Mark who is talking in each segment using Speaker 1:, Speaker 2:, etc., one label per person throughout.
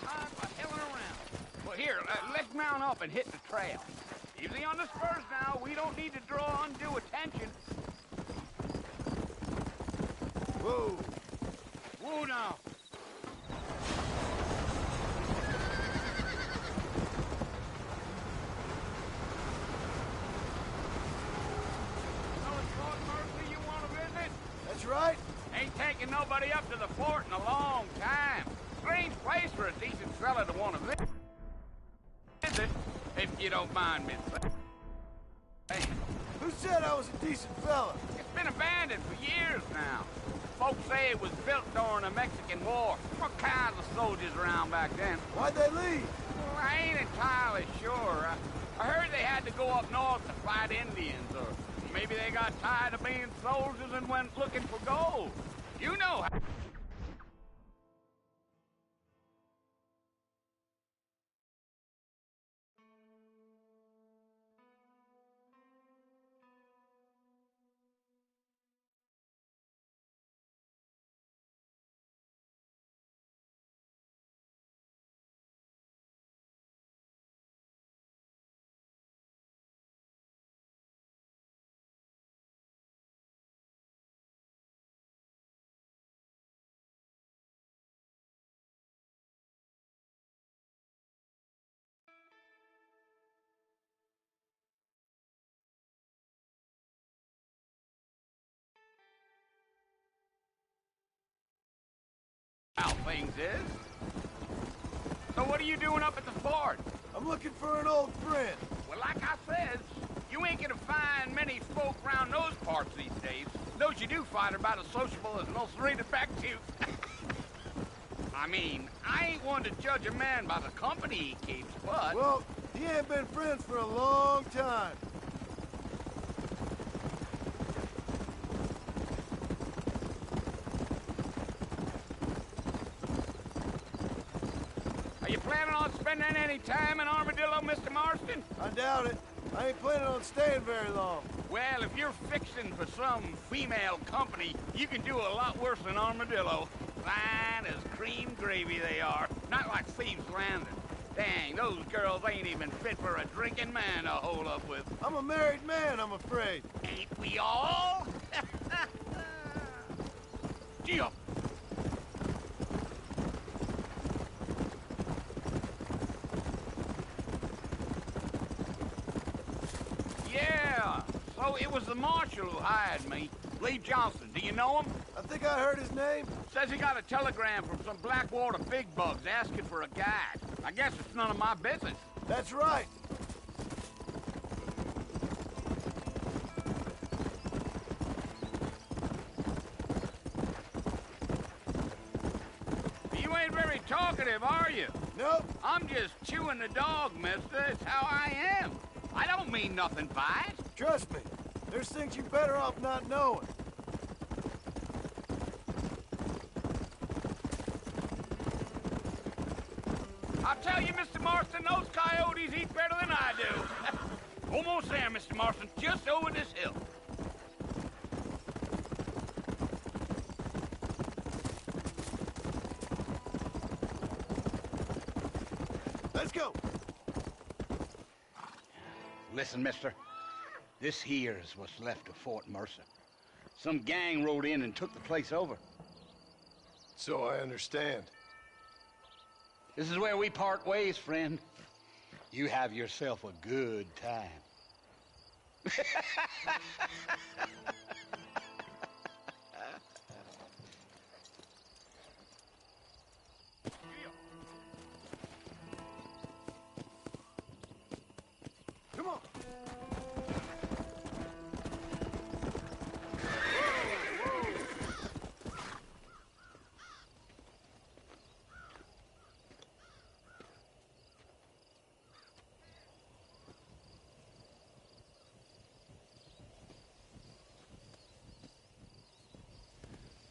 Speaker 1: time for hilling around. Well, here, let's mount up and hit the trail. Easy on the spurs now. We don't need to draw undue attention.
Speaker 2: Whoa.
Speaker 1: Whoa now.
Speaker 2: That's right.
Speaker 1: Ain't taking nobody up to the fort in a long time. Strange place for a decent fella to want to visit, if you don't mind me saying.
Speaker 2: Who said I was a decent fella?
Speaker 1: It's been abandoned for years now. Folks say it was built during the Mexican War. What kinds of soldiers around back then?
Speaker 2: Why'd they leave?
Speaker 1: Well, I ain't entirely sure. I heard they had to go up north to fight Indians, or maybe they got tired of being soldiers and went looking for gold. You know how... how things is. So what are you doing up at the fort?
Speaker 2: I'm looking for an old friend.
Speaker 1: Well, like I said, you ain't gonna find many folk around those parts these days. Those you do find are about as sociable as Los Redefectus. I mean, I ain't one to judge a man by the company he keeps, but...
Speaker 2: Well, he ain't been friends for a long time.
Speaker 1: Are you planning on spending any time in Armadillo, Mr. Marston?
Speaker 2: I doubt it. I ain't planning on staying very long.
Speaker 1: Well, if you're fixing for some female company, you can do a lot worse than Armadillo. Fine as cream gravy they are. Not like Thieves' Landing. Dang, those girls ain't even fit for a drinking man to hold up with.
Speaker 2: I'm a married man, I'm afraid.
Speaker 1: Ain't we all? Gio! Yeah, so it was the marshal who hired me. Lee Johnson, do you know him?
Speaker 2: I think I heard his name.
Speaker 1: Says he got a telegram from some Blackwater big bugs asking for a guide. I guess it's none of my business.
Speaker 2: That's right.
Speaker 1: You ain't very talkative, are you?
Speaker 2: Nope.
Speaker 1: I'm just chewing the dog, mister. It's how I am. I don't mean nothing by it.
Speaker 2: Trust me. There's things you're better off not knowing.
Speaker 1: I'll tell you, Mr. Marston, those coyotes eat better than I do. Almost there, Mr. Marston, just over this hill.
Speaker 2: Let's go.
Speaker 1: Listen, mister. This here is what's left of Fort Mercer. Some gang rode in and took the place over.
Speaker 2: So I understand.
Speaker 1: This is where we part ways, friend. You have yourself a good time.
Speaker 2: Come on.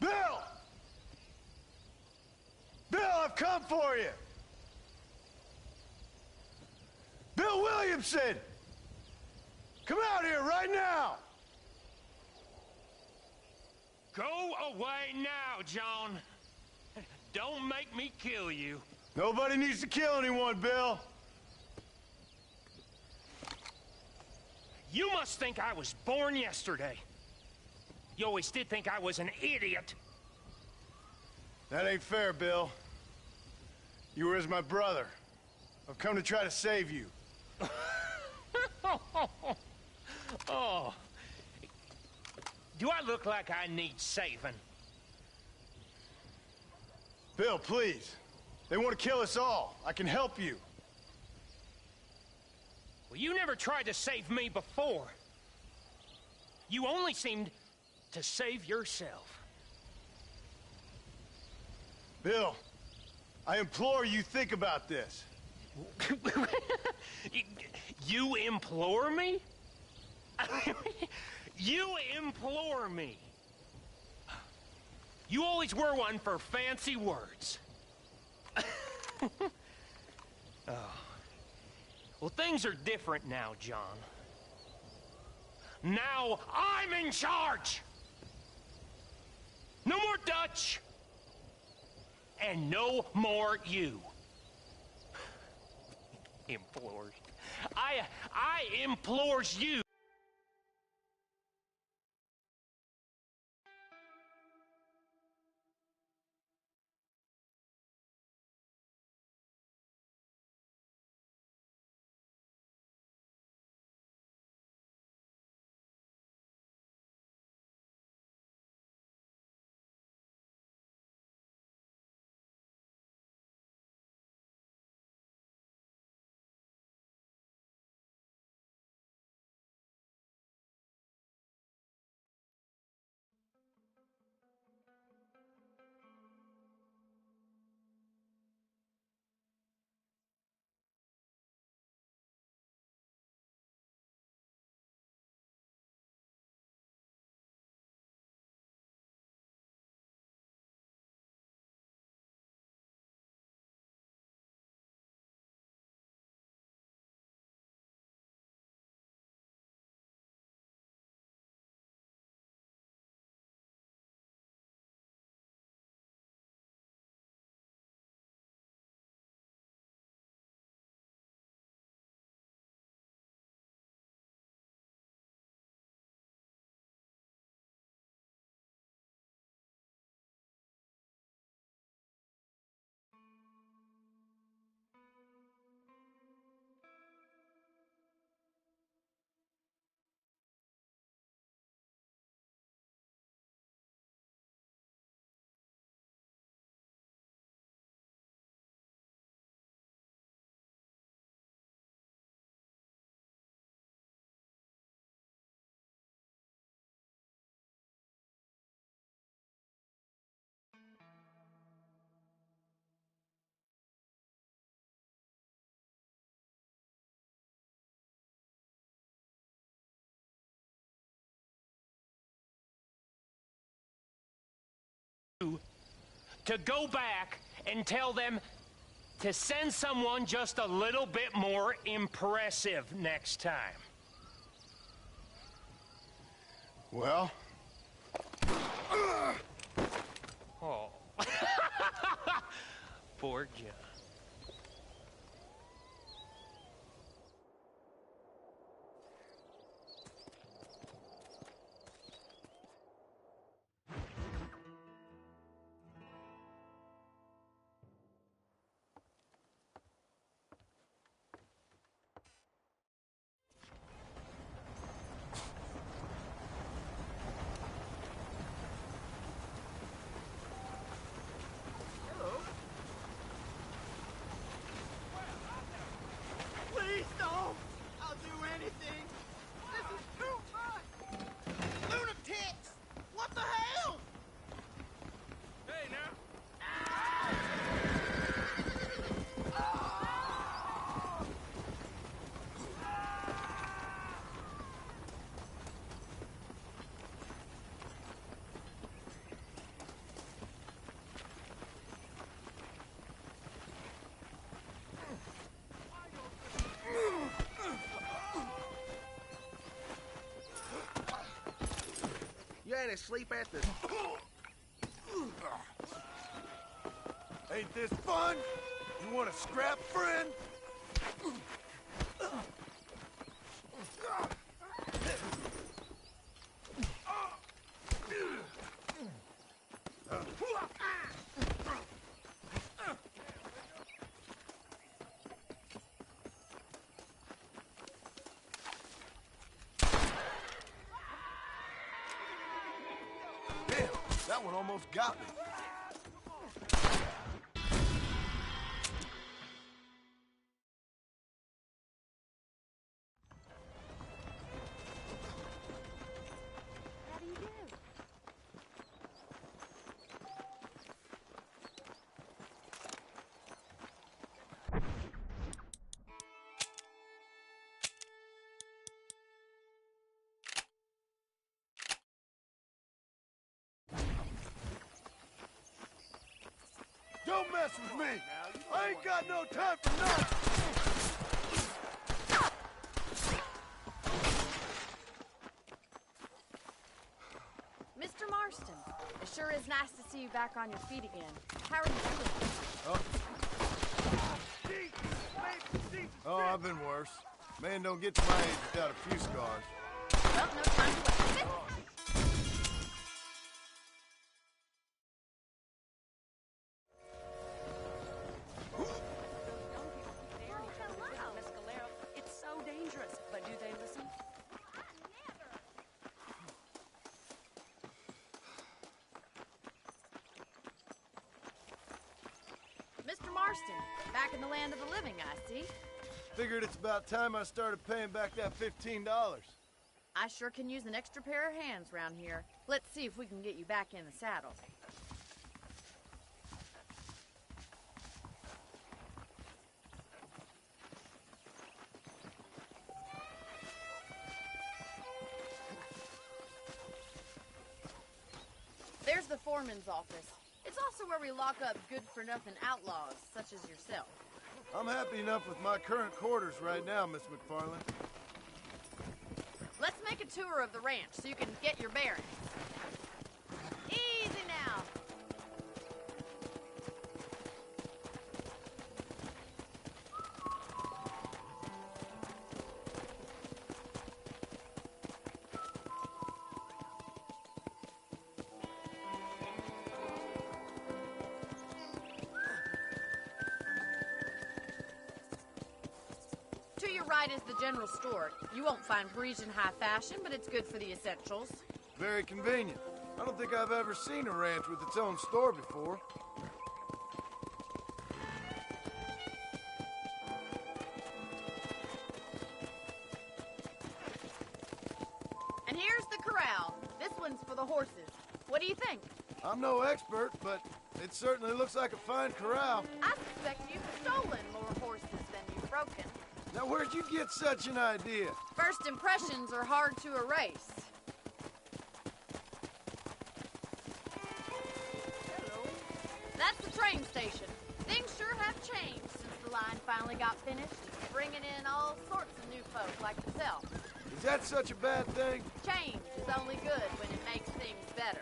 Speaker 2: Bill! Bill, I've come for you! Bill Williamson! Come out here right now!
Speaker 3: Go away now, John. Don't make me kill you.
Speaker 2: Nobody needs to kill anyone, Bill.
Speaker 3: You must think I was born yesterday. You always did think I was an idiot.
Speaker 2: That ain't fair, Bill. You were as my brother. I've come to try to save you.
Speaker 3: Oh. Do I look like I need saving?
Speaker 2: Bill, please. They want to kill us all. I can help you.
Speaker 3: Well, you never tried to save me before. You only seemed to save yourself.
Speaker 2: Bill, I implore you think about this.
Speaker 3: You implore me? You implore me. You always were one for fancy words. Oh. Well, things are different now, John. Now I'm in charge! No more Dutch! And no more you. Implores. I implores you. To go back and tell them to send someone just a little bit more impressive next time.
Speaker 2: Well?
Speaker 3: Oh. Poor John.
Speaker 4: Please don't! I'll do anything! This is too much! Lunatics! What the hell?
Speaker 1: Hey, now. You ain't asleep at the...
Speaker 2: Ain't this fun? You scrap friend? Damn, that one almost got me.
Speaker 5: How do you do?
Speaker 2: Don't mess with me! I ain't got no time for nothing!
Speaker 5: Mr. Marston, it sure is nice to see you back on your feet again. How are you doing?
Speaker 2: Oh, I've been worse. Man don't get to my age without a few scars.
Speaker 5: Well, no time to waste.
Speaker 6: It's so dangerous, but do they listen?
Speaker 5: Mr. Marston, back in the land of the living, I see.
Speaker 2: Figured it's about time I started paying back that $15.
Speaker 5: I sure can use an extra pair of hands round here. Let's see if we can get you back in the saddle. There's the foreman's office. It's also where we lock up good-for-nothing outlaws, such as yourself.
Speaker 2: I'm happy enough with my current quarters right now, Miss McFarland.
Speaker 5: Let's make a tour of the ranch so you can get your bearings. Easy now. To your right is the general store. You won't find Parisian high fashion, but it's good for the essentials.
Speaker 2: Very convenient. I don't think I've ever seen a ranch with its own store before.
Speaker 5: And here's the corral. This one's for the horses. What do you think?
Speaker 2: I'm no expert, but it certainly looks like a fine corral.
Speaker 5: I suspect you've stolen more horses than you've broken.
Speaker 2: Now, where'd you get such an idea?
Speaker 5: First impressions are hard to erase. Hello. That's the train station. Things sure have changed since the line finally got finished, bringing in all sorts of new folk like yourself.
Speaker 2: Is that such a bad thing?
Speaker 5: Change is only good when it makes things better.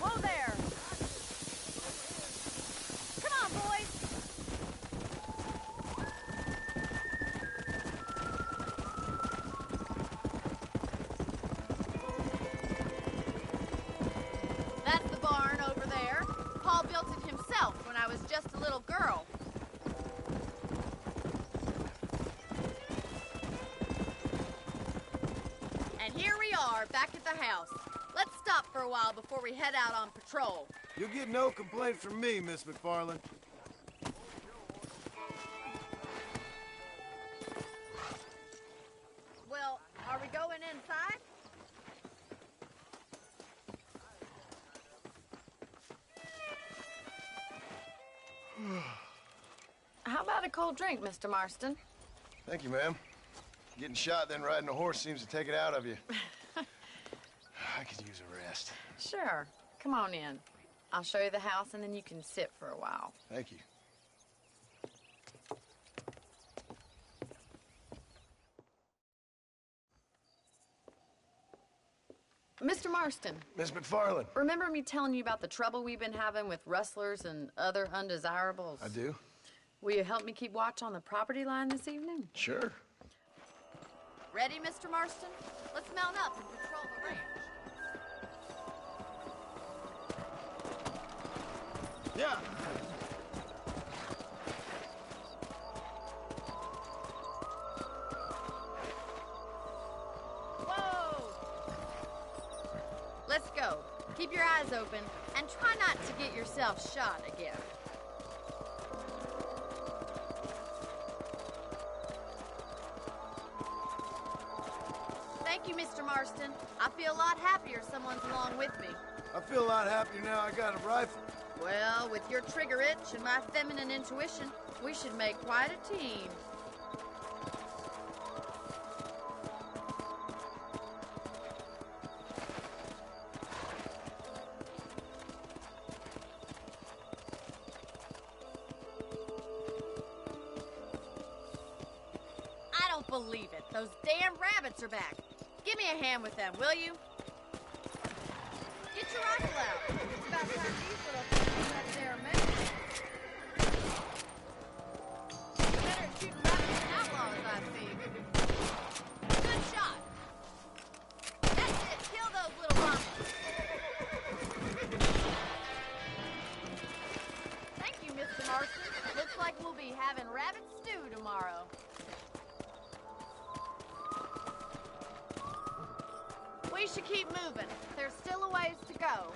Speaker 5: Whoa there! Come on, boys! That's the barn over there. Paul built it himself when I was just a little girl. And here we are, back at the house. Let's stop for a while before we head out on patrol.
Speaker 2: You'll get no complaint from me, Miss McFarland.
Speaker 5: Well, are we going inside? How about a cold drink, Mr. Marston?
Speaker 2: Thank you, ma'am. Getting shot, then riding a horse seems to take it out of you. I could use a rest.
Speaker 5: Sure. Come on in. I'll show you the house, and then you can sit for a while.
Speaker 2: Thank you.
Speaker 5: Mr. Marston,
Speaker 2: Miss McFarland.
Speaker 5: remember me telling you about the trouble we've been having with rustlers and other undesirables?
Speaker 2: I do?
Speaker 5: Will you help me keep watch on the property line this evening?
Speaker 2: Sure.
Speaker 5: Ready, Mr. Marston? Let's mount up and patrol the ranch.
Speaker 2: Yeah.
Speaker 5: Whoa! Let's go. Keep your eyes open and try not to get yourself shot again. Thank you, Mr. Marston. I feel a lot happier someone's along with me.
Speaker 2: I feel a lot happier now I got a rifle.
Speaker 5: Well, with your trigger itch and my feminine intuition, we should make quite a team. I don't believe it. Those damn rabbits are back. Give me a hand with them, will you? Get your rifle out. It's about time these little things had their move. Better at shooting rabbits than outlaws, I see. Good shot. That's it. Kill those little monsters. Thank you, Mr. Marston. Looks like we'll be having rabbit stew tomorrow. We should keep moving. There's still a ways to go.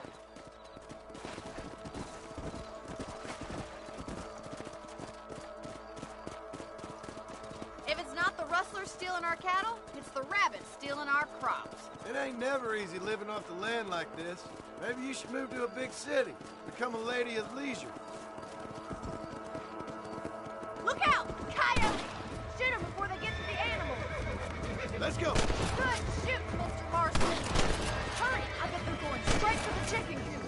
Speaker 5: If it's not the rustlers stealing our cattle, it's the rabbits stealing our crops.
Speaker 2: It ain't never easy living off the land like this. Maybe you should move to a big city. Become a lady of leisure.
Speaker 5: Look out! Coyotes! Shoot them before they get to the animals.
Speaker 2: Let's go.
Speaker 5: Good shooting, Mr. Marston. Hurry! I bet they're going straight for the chicken coop.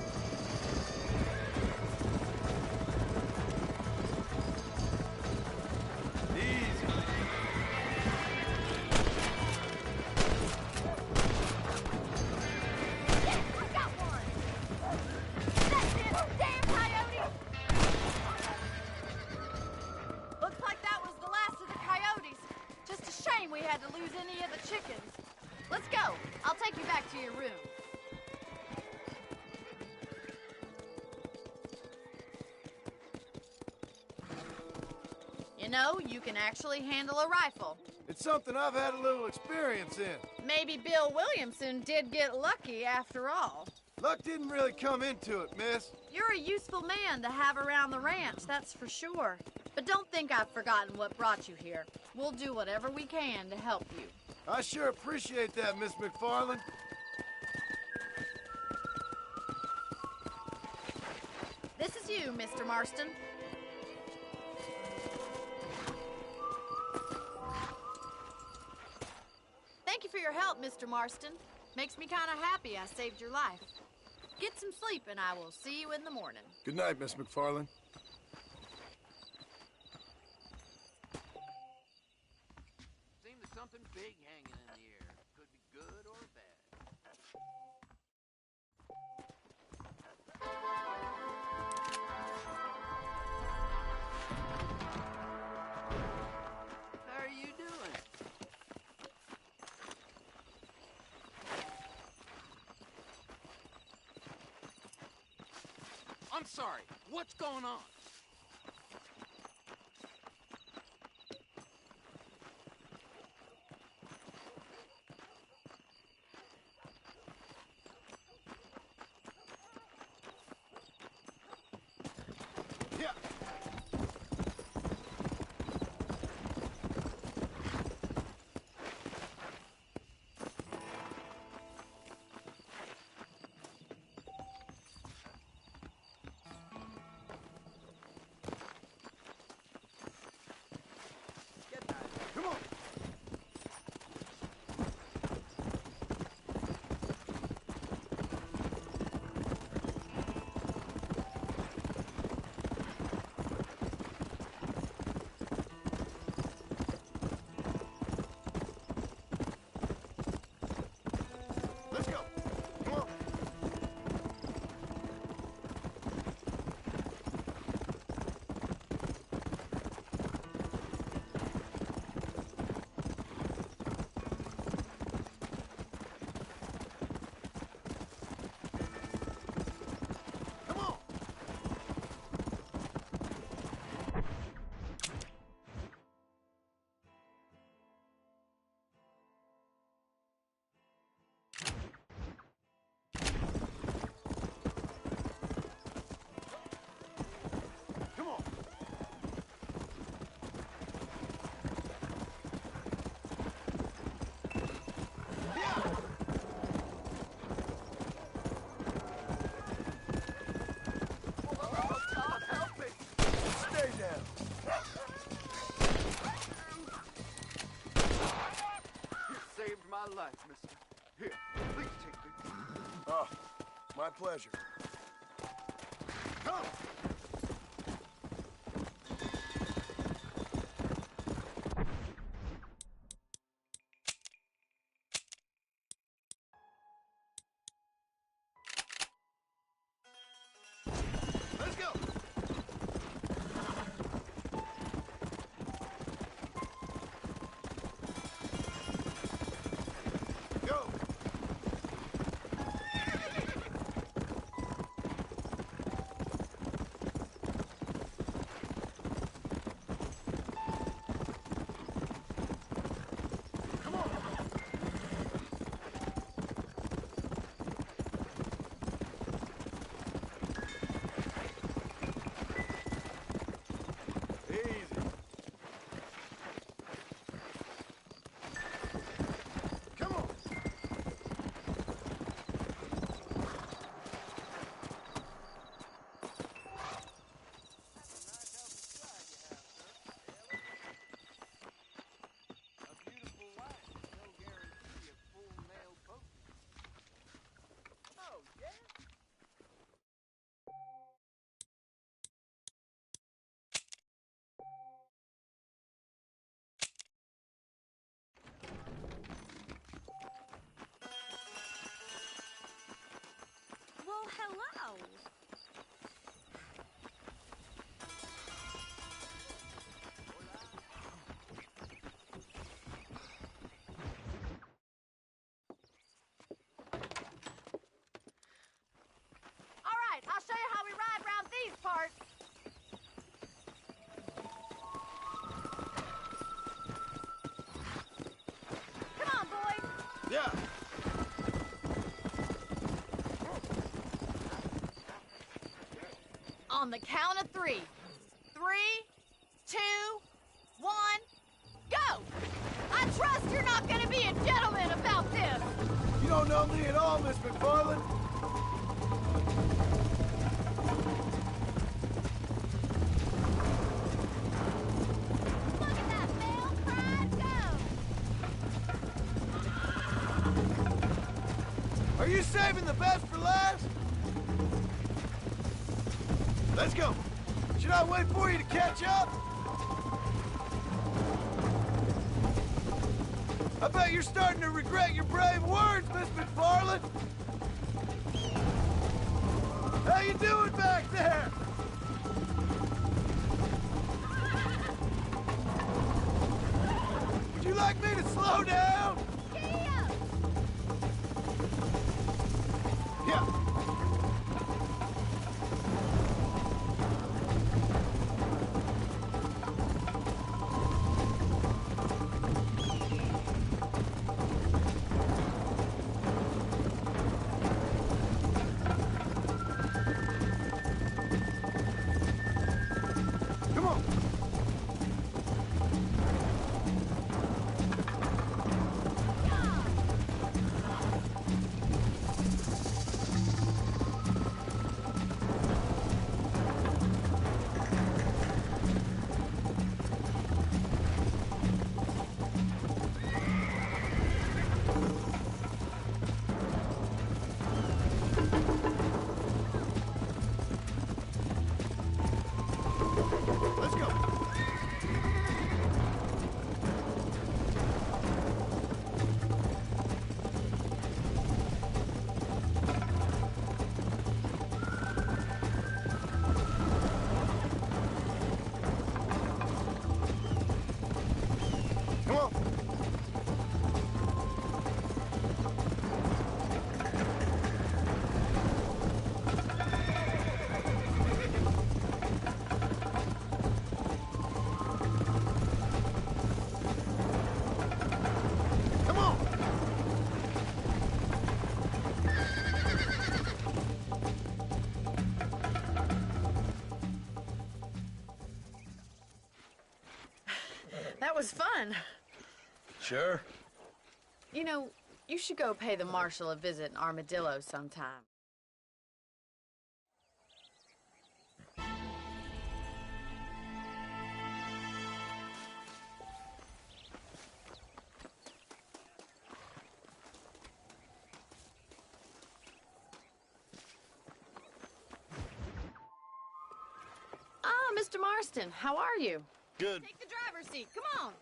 Speaker 2: Easy.
Speaker 5: Yes, I got one! That's it! Damn coyote! Looks like that was the last of the coyotes. Just a shame we had to lose any of the chickens. Let's go. I'll take you back to your room. You know, you can actually handle a rifle.
Speaker 2: It's something I've had a little experience in.
Speaker 5: Maybe Bill Williamson did get lucky after all.
Speaker 2: Luck didn't really come into it, miss.
Speaker 5: You're a useful man to have around the ranch, that's for sure. But don't think I've forgotten what brought you here. We'll do whatever we can to help you.
Speaker 2: I sure appreciate that, Miss McFarland.
Speaker 5: This is you, Mr. Marston. Thank you for your help, Mr. Marston. Makes me kind of happy I saved your life. Get some sleep, and I will see you in the morning.
Speaker 2: Good night, Miss McFarland.
Speaker 1: Seems there's something big hanging in the air. Could be good or bad. How are you doing? I'm sorry. What's going on?
Speaker 2: Yeah. My pleasure. Come! Let's go! Go! Come on! Easy. Come on.
Speaker 6: Well, hello.
Speaker 5: All right, I'll show you how we ride around these parts. Come on, boys.
Speaker 2: Yeah.
Speaker 5: On the count of 3. 3, 2, 1, go! I trust you're not gonna be a gentleman about this.
Speaker 2: You don't know me at all, Miss McFarland.
Speaker 5: Look at that, Bill. Pride, go!
Speaker 2: Are you saving the best for last? Let's go. Should I wait for you to catch up? I bet you're starting to regret your brave words, Miss McFarland. How you doing back there? Would you like me to slow down?
Speaker 5: Giddy up!
Speaker 2: Yeah. Come on. Let's go. Come on. Come on.
Speaker 5: That was fun.
Speaker 2: Sure.
Speaker 5: You know, you should go pay the marshal a visit in Armadillo sometime. Mr. Marston. How are you?
Speaker 2: Good.
Speaker 5: Take the driver's seat. Come on.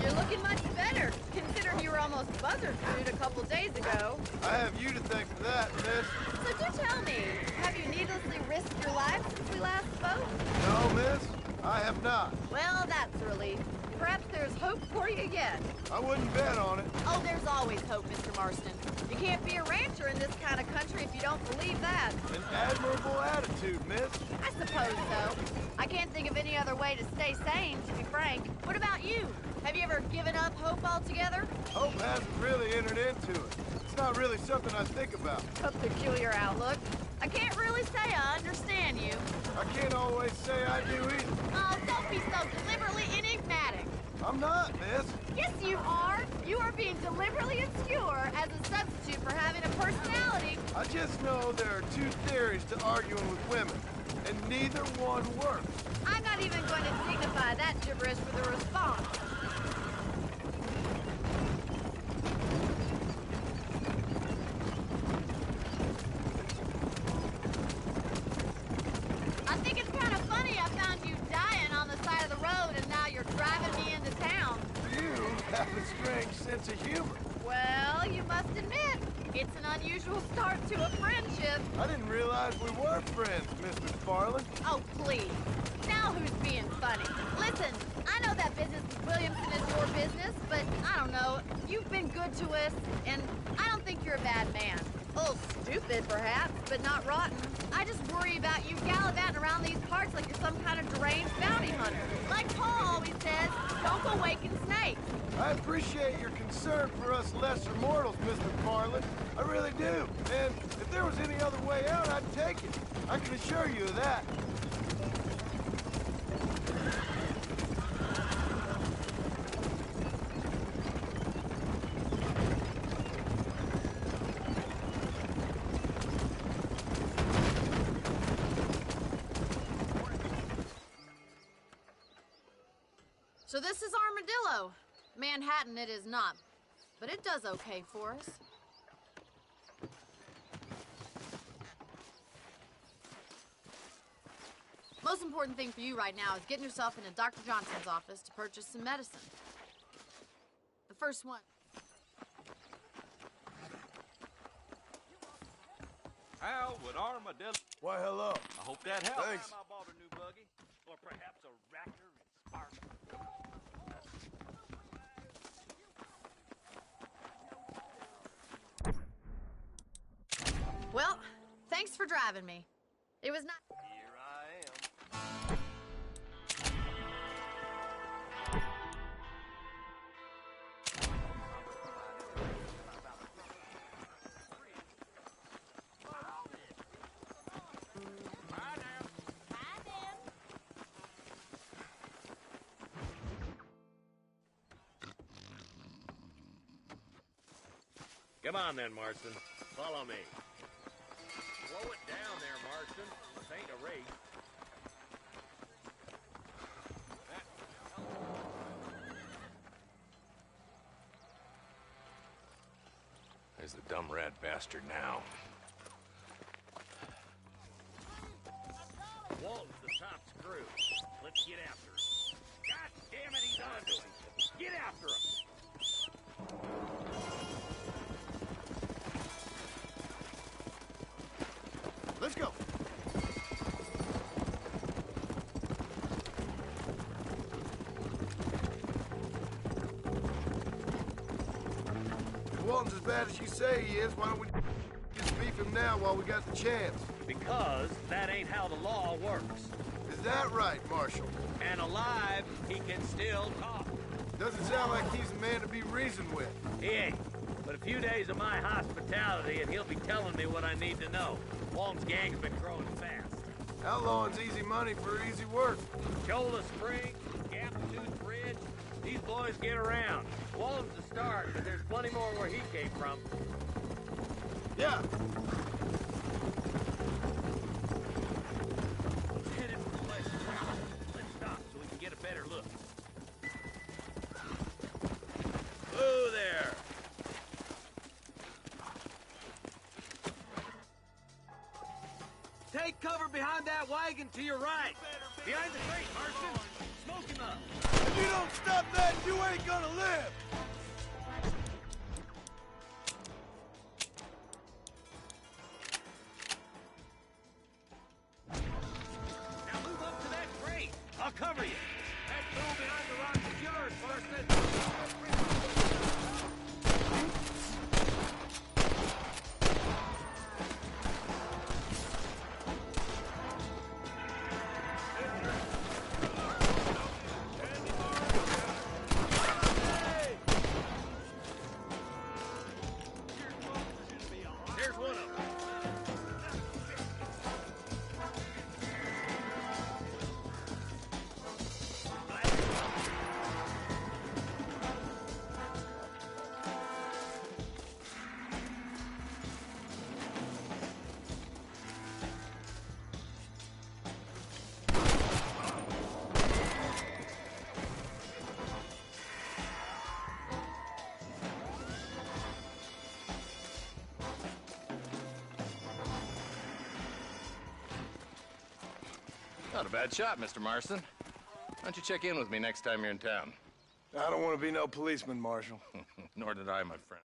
Speaker 5: You're looking much better, considering you were almost buzzard-food a couple days ago.
Speaker 2: I have you to thank for that, miss.
Speaker 5: So do tell me, have you needlessly risked your life since we last spoke?
Speaker 2: No, miss, I have not.
Speaker 5: Well, that's a relief. Perhaps there's hope for you yet.
Speaker 2: I wouldn't bet on it.
Speaker 5: Oh, there's always hope, Mr. Marston. You can't be a rancher in this kind of country if you don't believe that.
Speaker 2: An admirable attitude, miss.
Speaker 5: I suppose so. I can't think of any other way to stay sane, to be frank. What about you? Have you ever given up hope altogether?
Speaker 2: Hope hasn't really entered into it. It's not really something I think about.
Speaker 5: A peculiar outlook. I can't really say I understand you.
Speaker 2: I can't always say I do either.
Speaker 5: Oh, don't be so deliberately enigmatic.
Speaker 2: I'm not, miss.
Speaker 5: Yes, you are. You are being deliberately obscure as a substitute for having a personality.
Speaker 2: I just know there are two theories to arguing with women, and neither one works.
Speaker 5: I'm not even going to dignify that gibberish with a response. I think it's kind of funny I found you dying on the side of the road and now you're driving me into town.
Speaker 2: You have a strange sense of humor.
Speaker 5: Well, you must admit, it's an unusual start to a friendship.
Speaker 2: I didn't realize we were friends, Miss McFarland.
Speaker 5: Oh, please. Now who's being funny? Listen, I know that business with Williamson is your business, but I don't know. You've been good to us, and I don't think you're a bad man. A little stupid, perhaps, but not rotten. I just worry about you gallivanting around these parts like you're some kind of deranged bounty hunter. Like Paul always says, don't go waking snakes.
Speaker 2: I appreciate your concern for us lesser mortals, Miss McFarland. I really do. And if there was any other way out, I'd take it. I can assure you of that.
Speaker 5: So this is Armadillo. Manhattan it is not, but it does okay for us. Most important thing for you right now is getting yourself into Dr. Johnson's office to purchase some medicine. The first one.
Speaker 7: How would Armadillo...
Speaker 2: Why, hello.
Speaker 7: I hope that helps.
Speaker 2: Thanks.
Speaker 7: I bought a new buggy, or perhaps a Raptor and Spark.
Speaker 5: Well, thanks for driving me. It was not...
Speaker 2: Here I am.
Speaker 7: Come on then, Marston. Follow me. Slow it down there, Marston. This ain't a race.
Speaker 3: There's the dumb rat bastard now.
Speaker 7: Walton's the top screw. Let's get after him. God damn it, he's onto him. Get after him.
Speaker 2: Let's go. If Walton's as bad as you say he is, why don't we just beef him now while we got the chance?
Speaker 7: Because that ain't how the law works.
Speaker 2: Is that right, Marshal?
Speaker 7: And alive, he can still talk.
Speaker 2: Doesn't sound like he's a man to be reasoned with.
Speaker 7: He ain't. But a few days of my hospitality and he'll be telling me what I need to know. Walton's gang's been growing fast.
Speaker 2: Outlawing's easy money for easy work.
Speaker 7: Cholla Springs, Gap Tooth Bridge, these boys get around. Walton's the start, but there's plenty more where he came from.
Speaker 2: Yeah.
Speaker 7: Let's hit it from the west side. Let's stop so we can get a better look. Whoa there! behind that wagon to your right. Behind the crate, Marston. Smoke him up.
Speaker 2: If you don't stop that, you ain't gonna live!
Speaker 7: Now move up to that crate. I'll cover you. That tool behind the rock is yours, Marston. There's one of them.
Speaker 8: Not a bad shot, Mr. Marston. Why don't you check in with me next time you're in town?
Speaker 2: I don't want to be no policeman, Marshal.
Speaker 8: Nor did I, my friend.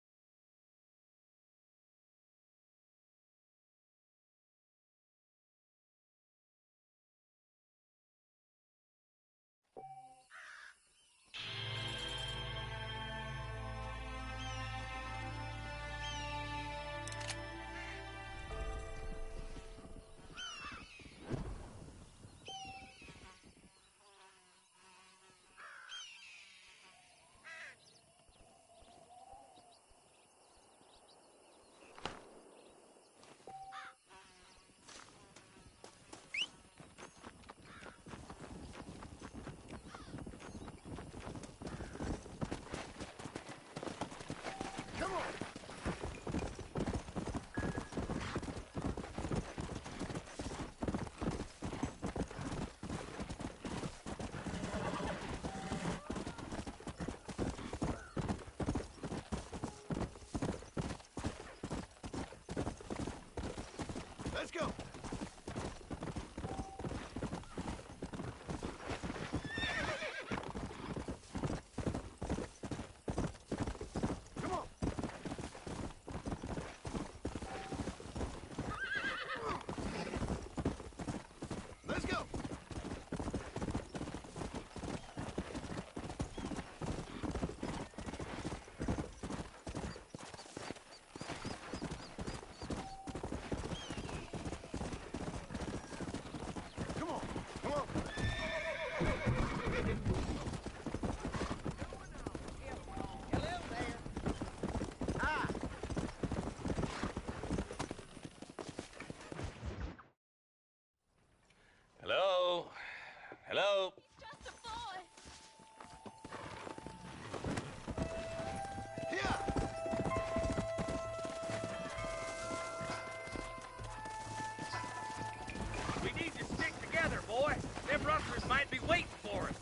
Speaker 2: Come on! Let's go! Come on! Let's go! Come on! Come on!
Speaker 4: Hello there. Ah,
Speaker 8: Hello? Hello?
Speaker 6: Just a boy.
Speaker 2: Here!
Speaker 7: We need to stick together, boy. Them rustlers might be waiting for us.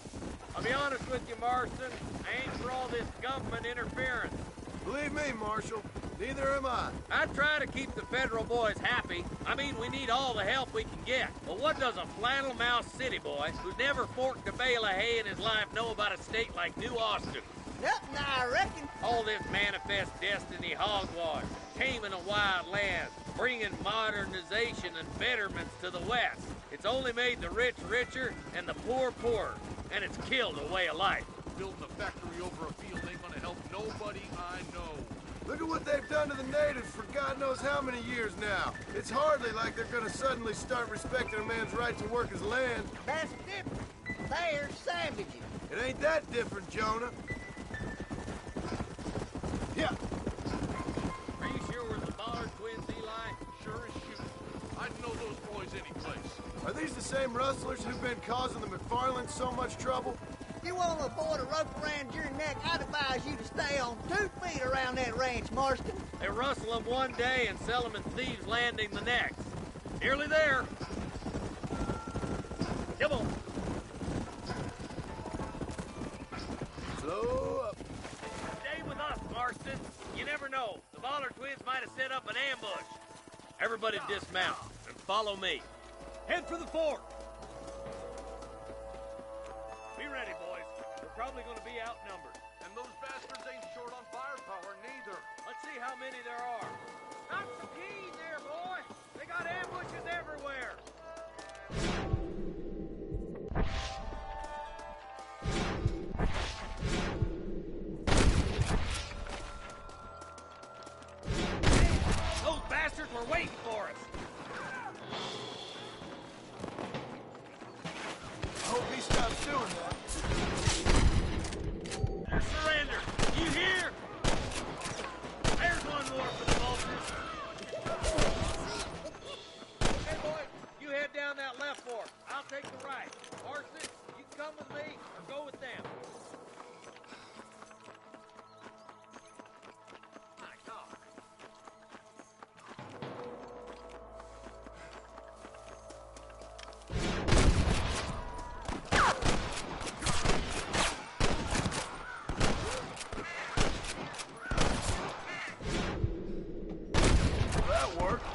Speaker 7: I'll be honest with you, Marston. I ain't for all this government interference.
Speaker 2: Believe me, Marshal, neither am I.
Speaker 7: I try to keep the federal boys happy. I mean, we need all the help we can get. But what does a flannel mouse city boy who's never forked a bale of hay in his life know about a state like New Austin?
Speaker 4: nothing, I reckon.
Speaker 7: All this manifest destiny hogwash, taming a wild land, bringing modernization and betterments to the West. It's only made the rich richer and the poor poorer, and it's killed a way of life.
Speaker 9: Building a factory over a field ain't gonna help nobody I know.
Speaker 2: Look at what they've done to the natives for God knows how many years now. It's hardly like they're gonna suddenly start respecting a man's right to work his land.
Speaker 4: That's different. They're savages.
Speaker 2: It ain't that different, Jonah. Yeah.
Speaker 7: Are you sure we're the Ballard twins, Eli?
Speaker 9: Sure as shooting. I'd know those boys any place.
Speaker 2: Are these the same rustlers who've been causing the McFarlands so much trouble?
Speaker 4: You want to avoid a rope around your neck, I'd advise you to stay on 2 feet around that ranch, Marston.
Speaker 7: They rustle them one day and sell them in Thieves' Landing the next. Nearly there. Come on.
Speaker 2: Slow up.
Speaker 7: Stay with us, Marston. You never know. The Ballard twins might have set up an ambush. Everybody dismount and follow me. Head for the fort. Be ready, boys. We're probably going to be outnumbered.
Speaker 9: And those bastards ain't short on firepower, neither.
Speaker 7: Let's see how many there are.
Speaker 4: Knock some keys there, boy. They got ambushes everywhere.
Speaker 7: Those bastards were waiting for us.
Speaker 2: I hope he stops doing that.
Speaker 7: There's surrender. You hear? There's one more for the vultures. Okay, boy, you head down that left fork. I'll take the right. Marston, you can come with me or go with them. My God.
Speaker 2: That worked.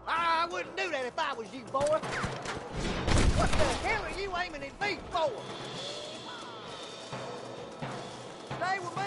Speaker 4: I wouldn't do that if I was you, boy. What the hell are you aiming at me for? Stay with me.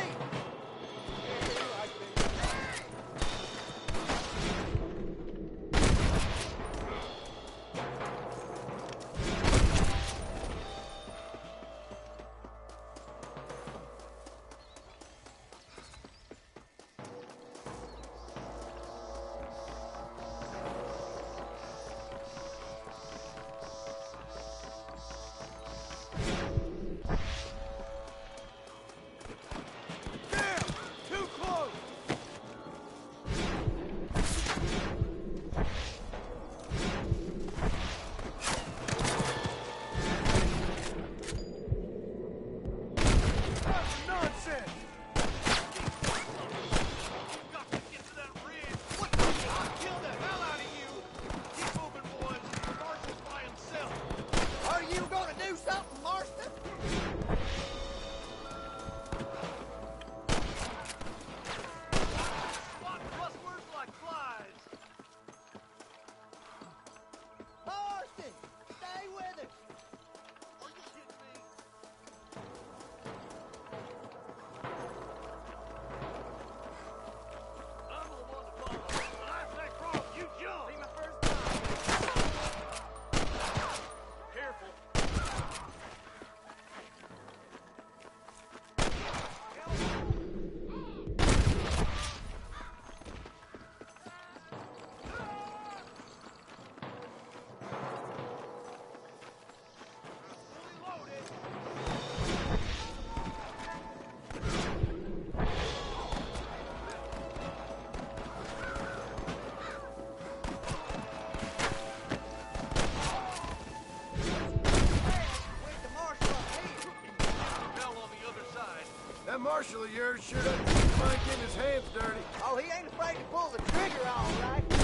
Speaker 2: That marshal of yours sure doesn't seem to mind getting his hands dirty.
Speaker 4: Oh, he ain't afraid to pull the trigger, all right.
Speaker 9: He's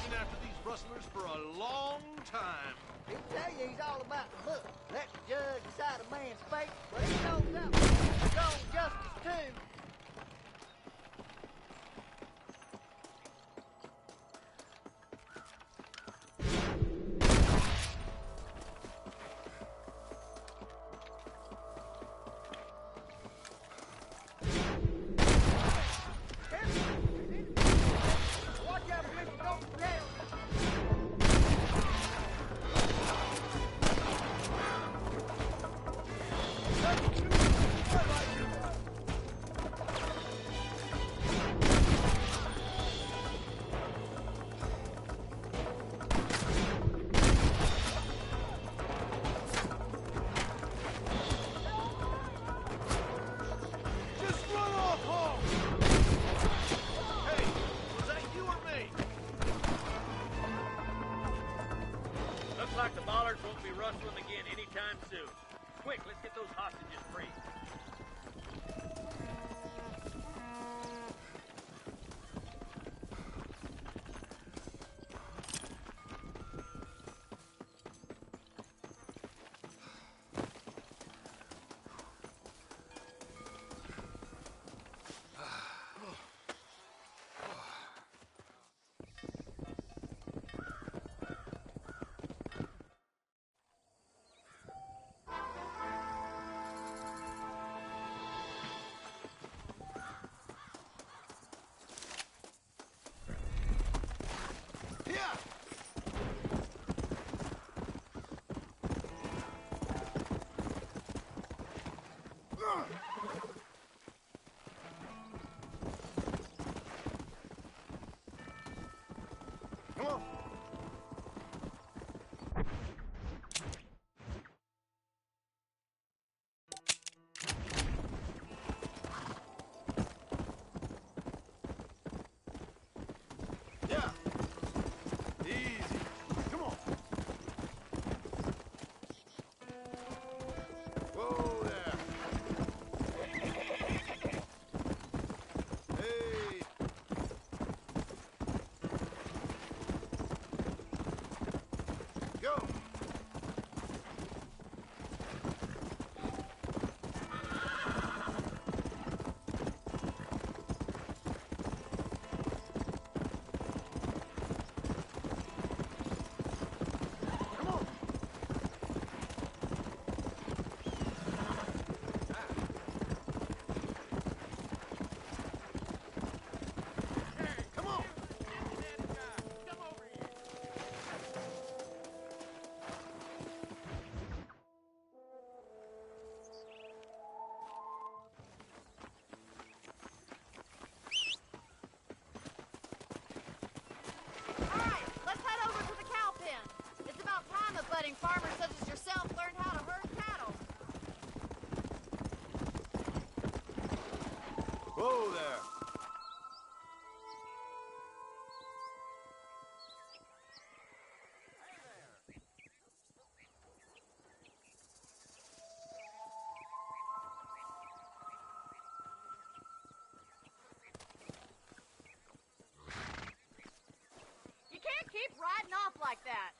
Speaker 9: been after these rustlers for a long time.
Speaker 4: He'll tell you he's all about the book. Let the judge decide a man's fate, but he knows that his own justice, too.
Speaker 7: dollars won't be rustling again anytime soon. Quick, let's get those hostages free.
Speaker 2: Yeah! Come on! Yeah! Easy. Come on. Whoa there. Hey. Go. Come on. Come on.
Speaker 1: Come over here.
Speaker 5: All right, let's head over to the cow pen. It's about time a budding farmer such as yourself learned how to herd cattle.
Speaker 2: Whoa there.
Speaker 5: You can't keep riding off like that.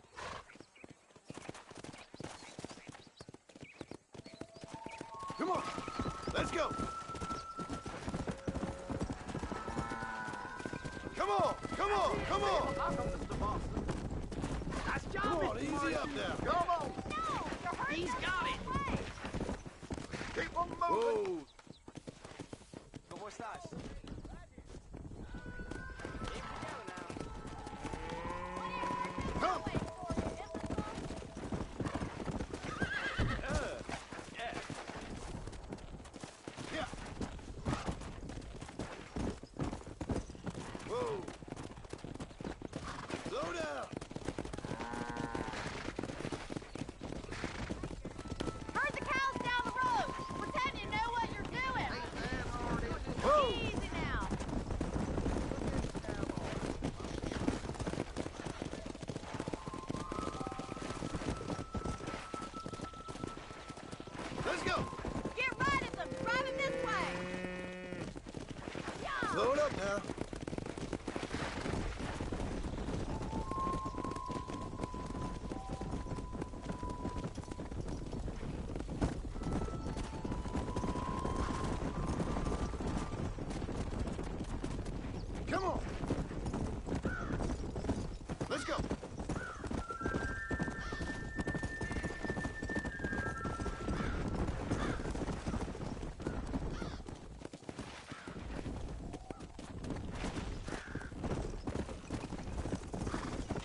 Speaker 2: Come on. Let's go. Come on. Come on. Come on.
Speaker 4: Nice job,
Speaker 2: Come on.
Speaker 4: Mr.
Speaker 2: Easy
Speaker 4: Marshall.
Speaker 2: up there.
Speaker 4: Come on.
Speaker 5: No, you're hurting
Speaker 4: He's got it.
Speaker 5: way.
Speaker 4: Keep on moving.
Speaker 2: Whoa.
Speaker 4: ¿Cómo estás?
Speaker 2: Come. Yeah. Whoa. Slow down.
Speaker 5: Herd the cows down the road. Pretend you know what you're doing.
Speaker 2: Whoa.
Speaker 5: Easy now.
Speaker 2: Let's go.
Speaker 5: Get right at them. Drive it this way. Yeah.
Speaker 2: Slow it up now. Come on. Let's go.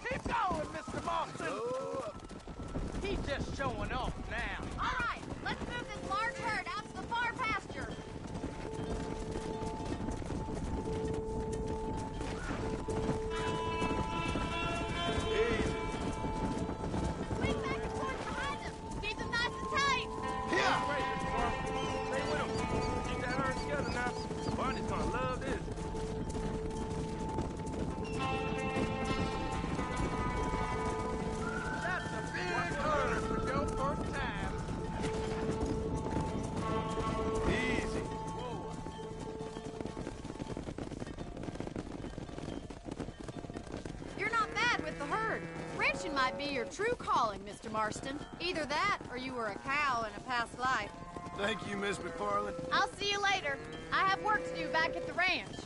Speaker 4: Keep going, Mr. Boston.
Speaker 2: Slow up.
Speaker 4: He's just showing off now.
Speaker 5: All right, let's move this large herd out to the far pasture.
Speaker 2: Easy.
Speaker 5: Swing back and forth behind them. Keep them nice and tight.
Speaker 2: Yeah.
Speaker 10: Stay with him. Keep that herd together now. Barney's gonna love this.
Speaker 4: That's a big herd.
Speaker 5: might be your true calling, Mr. Marston. Either that, or you were a cow in a past life.
Speaker 2: Thank you, Miss McFarland.
Speaker 5: I'll see you later. I have work to do back at the ranch.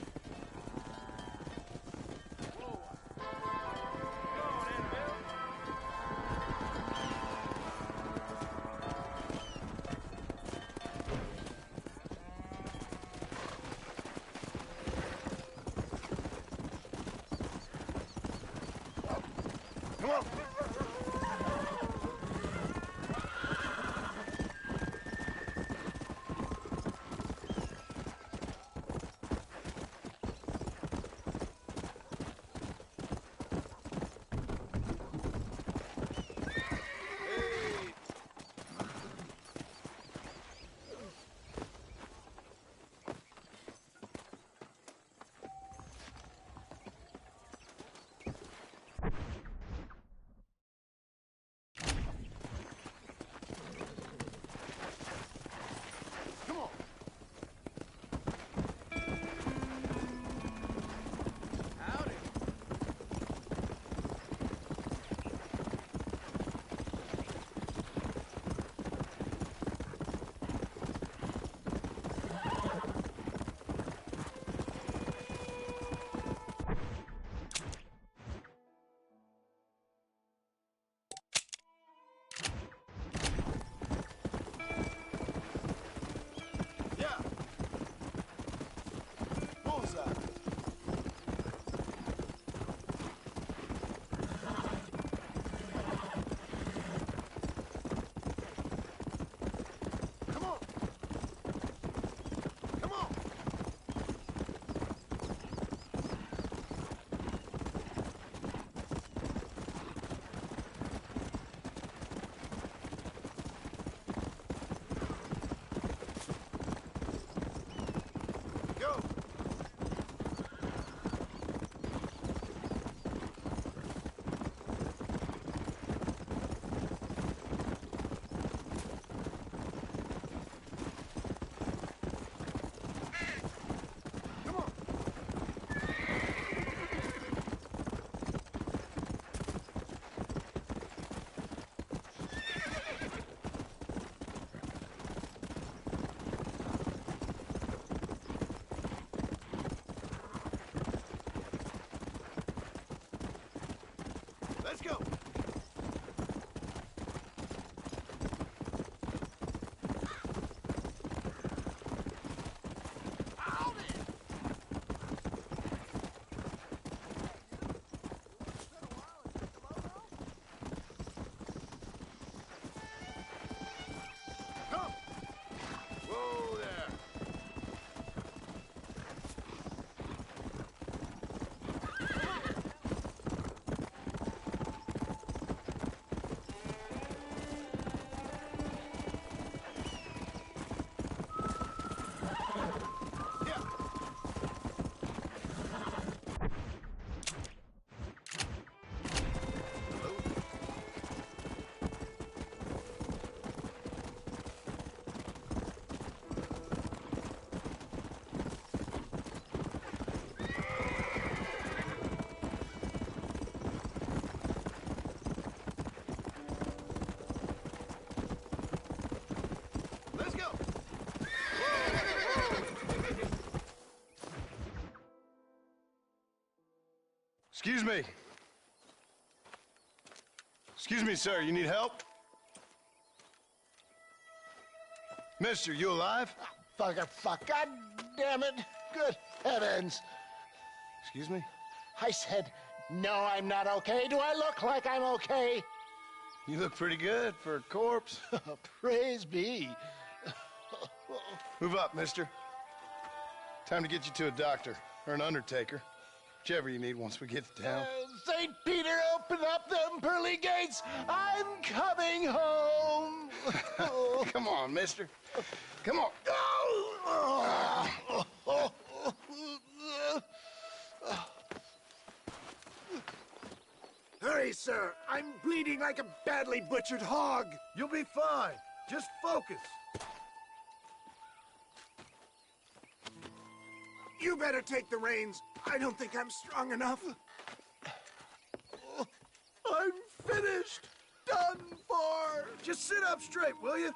Speaker 2: Come on. Let's go. Excuse me. Excuse me, sir. You need help? Mister, you alive?
Speaker 11: Fuck. God damn it. Good heavens.
Speaker 2: Excuse me?
Speaker 11: I said, no, I'm not okay. Do I look like I'm okay?
Speaker 2: You look pretty good for a corpse.
Speaker 11: Praise be.
Speaker 2: Move up, mister. Time to get you to a doctor or an undertaker. Whichever you need once we get to town.
Speaker 11: St. Peter, open up them pearly gates. I'm coming home.
Speaker 2: Come on, mister. Come on.
Speaker 11: Hurry, sir. I'm bleeding like a badly butchered hog.
Speaker 2: You'll be fine. Just focus.
Speaker 11: You better take the reins. I don't think I'm strong enough. I'm
Speaker 2: Finished! Done for! Just sit up straight, will you?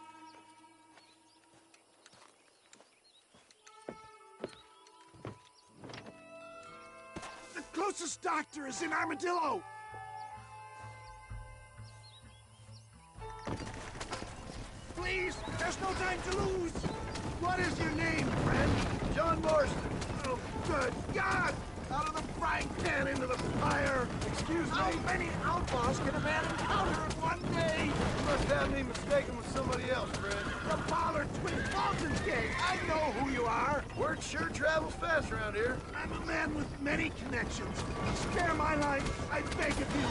Speaker 11: The closest doctor is in Armadillo! Please, there's no time to lose!
Speaker 2: What is your name, friend? John Marston.
Speaker 11: Oh, good God! Out of the frying pan into the fire!
Speaker 2: Excuse me?
Speaker 11: How many outlaws can a man encounter in one day?
Speaker 2: You must have me mistaken with somebody else, friend.
Speaker 11: The Pollard Twin Falcons gang! I know who you are!
Speaker 2: Word sure travels fast around here.
Speaker 11: I'm a man with many connections. Spare my life, I beg of you.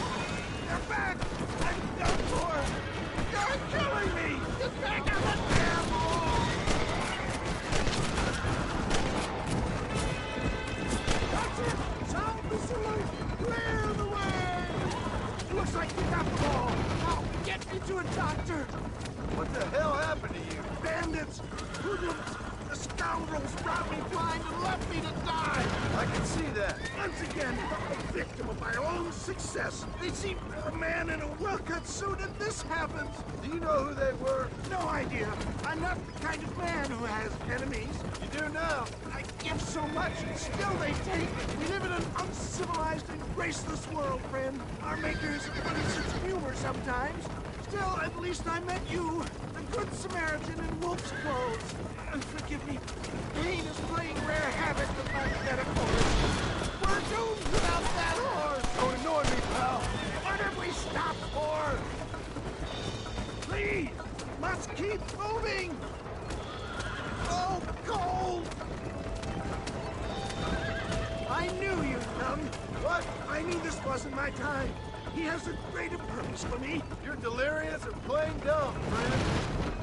Speaker 11: They're back! I'm done for! You're killing me! Get back on the damn wall! That's it! Sound the salute! Clear the way! Looks like we got the ball. Now, get me to a doctor!
Speaker 2: What the hell happened to you?
Speaker 11: Bandits! Hoodlums! The scoundrels robbed me blind and left me to die!
Speaker 2: I can see that.
Speaker 11: Once again, a victim of my own success. They seem a man in a well-cut suit and this happens.
Speaker 2: Do you know who they were?
Speaker 11: No idea. I'm not the kind of man who has enemies.
Speaker 2: You do now.
Speaker 11: I give so much and still they take. We live in an uncivilized and graceless world, friend. Our makers have funny sense of humor sometimes. Still, at least I met you, the good Samaritan in wolf's clothes. And forgive me, pain is playing rare havoc with my metaphors. We're doomed without that horse.
Speaker 2: Don't annoy me, pal.
Speaker 11: What have we stopped for? Please, we must keep moving. Oh, cold. I knew you'd come.
Speaker 2: What?
Speaker 11: I knew this wasn't my time. He has a greater purpose for me.
Speaker 2: You're delirious and plain dumb, friend.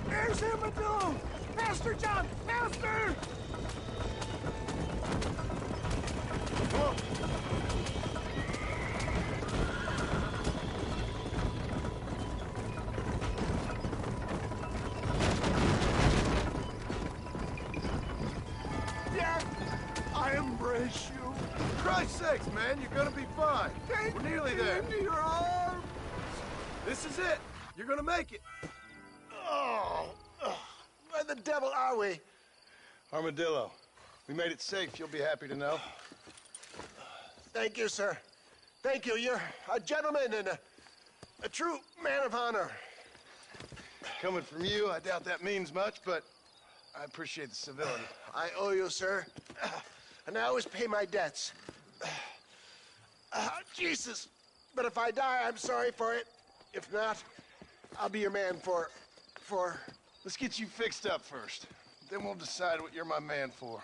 Speaker 11: There's Armadillo! Master John! Master!
Speaker 2: Come on.
Speaker 11: Death, I embrace you.
Speaker 2: For Christ's sakes, man, you're gonna be fine.
Speaker 11: Take
Speaker 2: We're nearly
Speaker 11: me
Speaker 2: there.
Speaker 11: into your arms.
Speaker 2: This is it. You're gonna make it.
Speaker 11: Oh, where the devil are we?
Speaker 2: Armadillo. We made it safe, you'll be happy to know.
Speaker 11: Thank you, sir. Thank you. You're a gentleman and a true man of honor.
Speaker 2: Coming from you, I doubt that means much, but I appreciate the civility.
Speaker 11: I owe you, sir. And I always pay my debts. Jesus. But if I die, I'm sorry for it. If not, I'll be your man for...
Speaker 2: Let's get you fixed up first. Then we'll decide what you're my man for.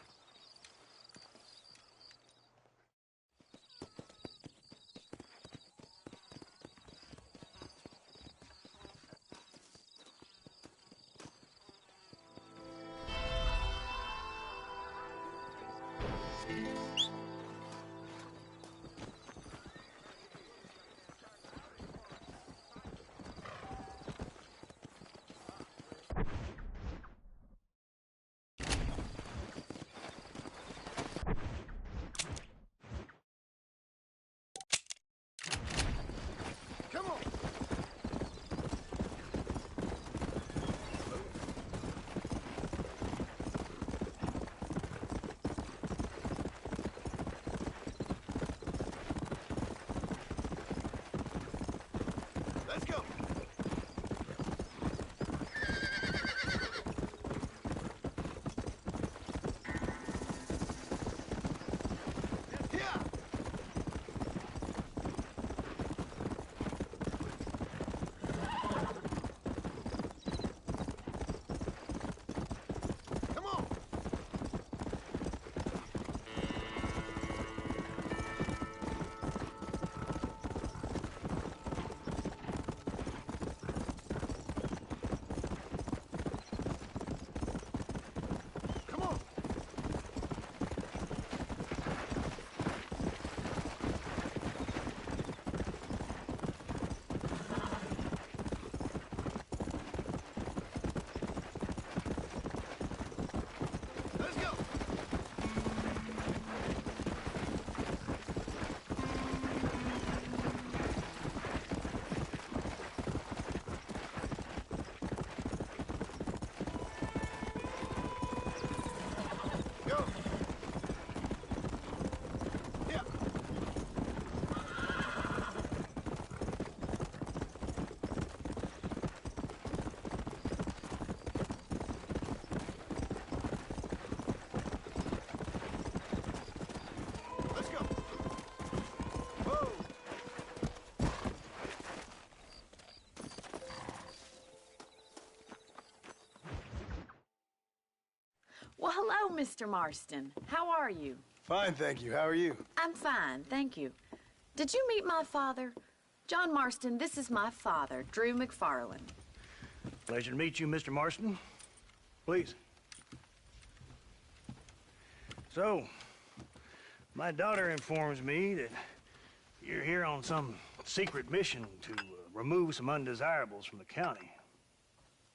Speaker 12: Hello, Mr. Marston. How are you?
Speaker 2: Fine, thank you. How are you?
Speaker 12: I'm fine, thank you. Did you meet my father? John Marston, this is my father, Drew McFarland.
Speaker 13: Pleasure to meet you, Mr. Marston. Please. So, my daughter informs me that you're here on some secret mission to remove some undesirables from the county.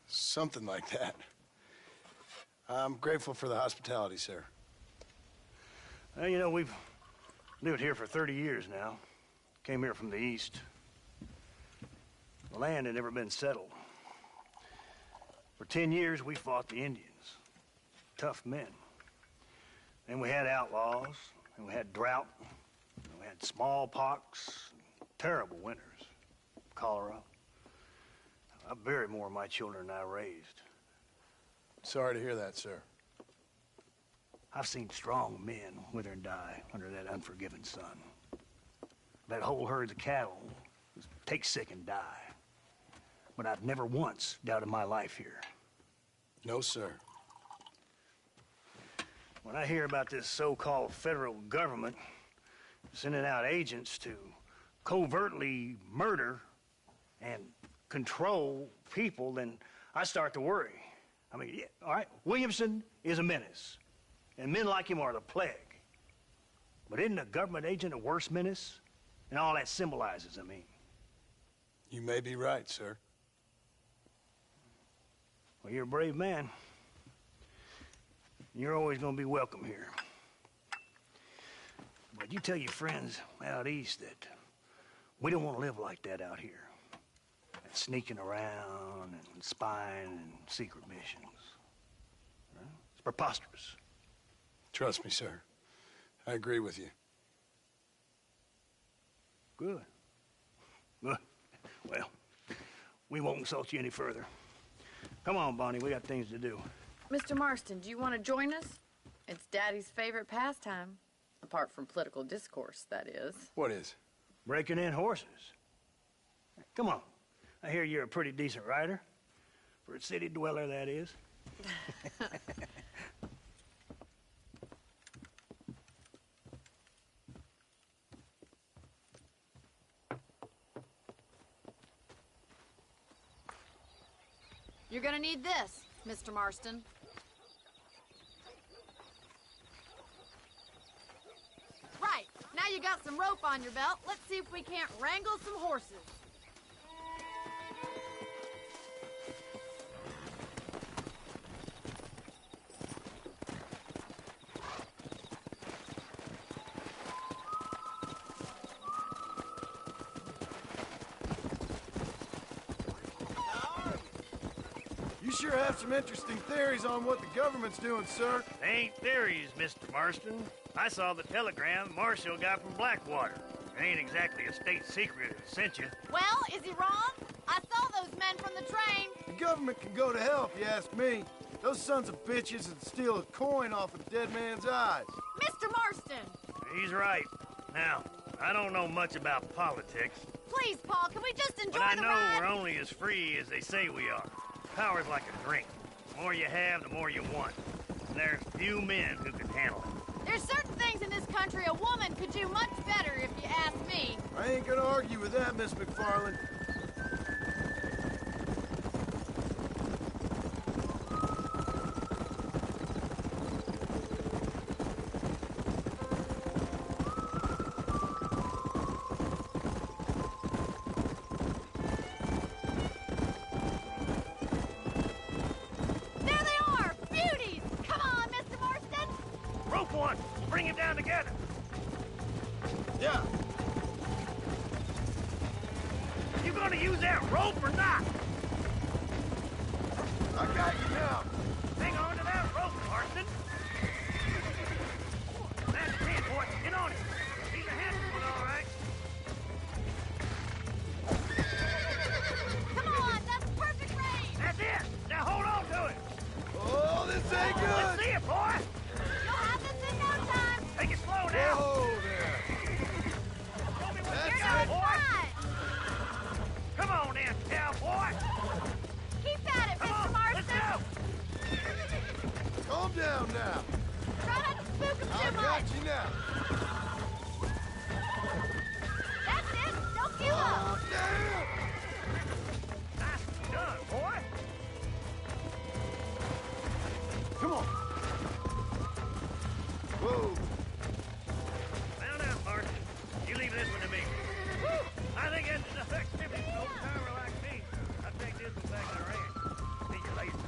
Speaker 2: Something like that. I'm grateful for the hospitality, sir.
Speaker 13: Well, you know, we've lived here for 30 years now. Came here from the east. The land had never been settled. For 10 years, we fought the Indians. Tough men. Then we had outlaws, and we had drought, and we had smallpox, terrible winters, cholera. I buried more of my children than I raised.
Speaker 2: Sorry to hear that, sir.
Speaker 13: I've seen strong men wither and die under that unforgiving sun. That whole herds of cattle take sick and die. But I've never once doubted my life here.
Speaker 2: No, sir.
Speaker 13: When I hear about this so-called federal government sending out agents to covertly murder and control people, then I start to worry. I mean, yeah, all right, Williamson is a menace, and men like him are the plague. But isn't a government agent a worse menace? And all that symbolizes, I mean.
Speaker 2: You may be right, sir.
Speaker 13: Well, you're a brave man. You're always going to be welcome here. But you tell your friends out east that we don't want to live like that out here. That sneaking around and spying and secret missions. Right? It's preposterous.
Speaker 2: Trust me, sir. I agree with you.
Speaker 13: Good. Good. Well, we won't insult you any further. Come on, Bonnie, we got things to do.
Speaker 12: Mr. Marston, do you want to join us? It's Daddy's favorite pastime. Apart from political discourse, that is.
Speaker 2: What is?
Speaker 13: Breaking in horses. Come on. I hear you're a pretty decent rider. For a city dweller, that is.
Speaker 5: You're gonna need this, Mr. Marston. Right, now you got some rope on your belt. Let's see if we can't wrangle some horses.
Speaker 2: You sure have some interesting theories on what the government's doing, sir.
Speaker 13: They ain't theories, Mr. Marston. I saw the telegram Marshall got from Blackwater. It ain't exactly a state secret that sent you.
Speaker 5: Well, is he wrong? I saw those men from the train.
Speaker 2: The government can go to hell if you ask me. Those sons of bitches would steal a coin off a dead man's eyes.
Speaker 5: Mr. Marston!
Speaker 13: He's right. Now, I don't know much about politics.
Speaker 5: Please, Paul, can we just enjoy
Speaker 13: But I
Speaker 5: the
Speaker 13: know
Speaker 5: ride?
Speaker 13: we're only as free as they say we are. Power's like a drink. The more you have, the more you want. And there's few men who can handle it.
Speaker 5: There's certain things in this country a woman could do much better, if you ask me.
Speaker 2: I ain't gonna argue with that, Miss McFarland.
Speaker 5: There they are! Beauties! Come on, Mr. Marston!
Speaker 13: Rope one! Bring him down together!
Speaker 2: Yeah.
Speaker 13: You gonna use that rope or not?
Speaker 2: I got you now.
Speaker 13: Hang on to that rope, Marston. That's it, boy. Get on it. He's a handsome one, all right.
Speaker 5: Come on, that's perfect range!
Speaker 13: That's it. Now hold on to it.
Speaker 2: Oh, this ain't good.
Speaker 13: Let's see it, boy.
Speaker 5: You'll have this in no time!
Speaker 13: Take it slow now.
Speaker 2: Whoa there.
Speaker 13: Show me what
Speaker 2: That's
Speaker 13: you
Speaker 5: You're
Speaker 13: got,
Speaker 5: doing
Speaker 13: boy.
Speaker 5: fine!
Speaker 13: Come on in, cowboy.
Speaker 2: down now.
Speaker 5: Try not to spook him too
Speaker 2: I
Speaker 5: much.
Speaker 2: got you now.
Speaker 5: That's it. Don't give up.
Speaker 2: Down.
Speaker 13: Nice done, boy.
Speaker 2: Come on. Whoa.
Speaker 13: Now, now, Martin. You leave this one to me. I think it's an effective old-timer like me. I'll take this one back to the ranch. See you later.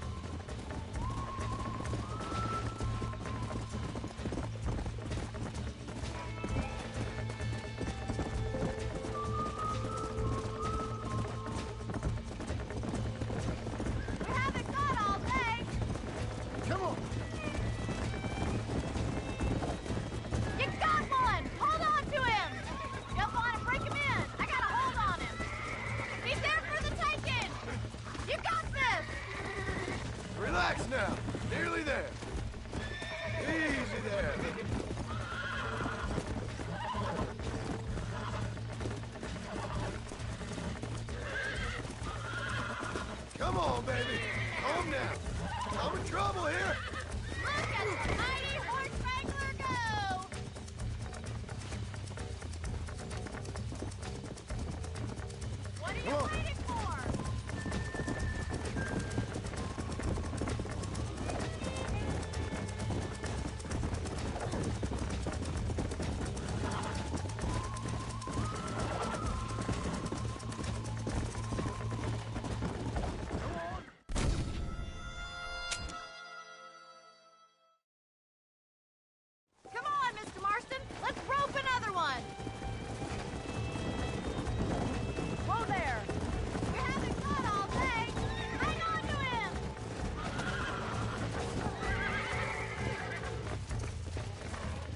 Speaker 5: We haven't got all day.
Speaker 2: Come on.
Speaker 5: You got one. Hold on to him. Don't want to break him in. I got a hold on him. He's there for the taking. You got this.
Speaker 2: Relax now. Nearly there. Easy there. Come on, baby. Calm down. I'm in trouble here.
Speaker 5: Look at the mighty horse wrangler go. What are you
Speaker 2: Come on.
Speaker 5: waiting for? Come on, Mr. Marston. Let's rope another one. Whoa there. We haven't got all day. Hang on to him.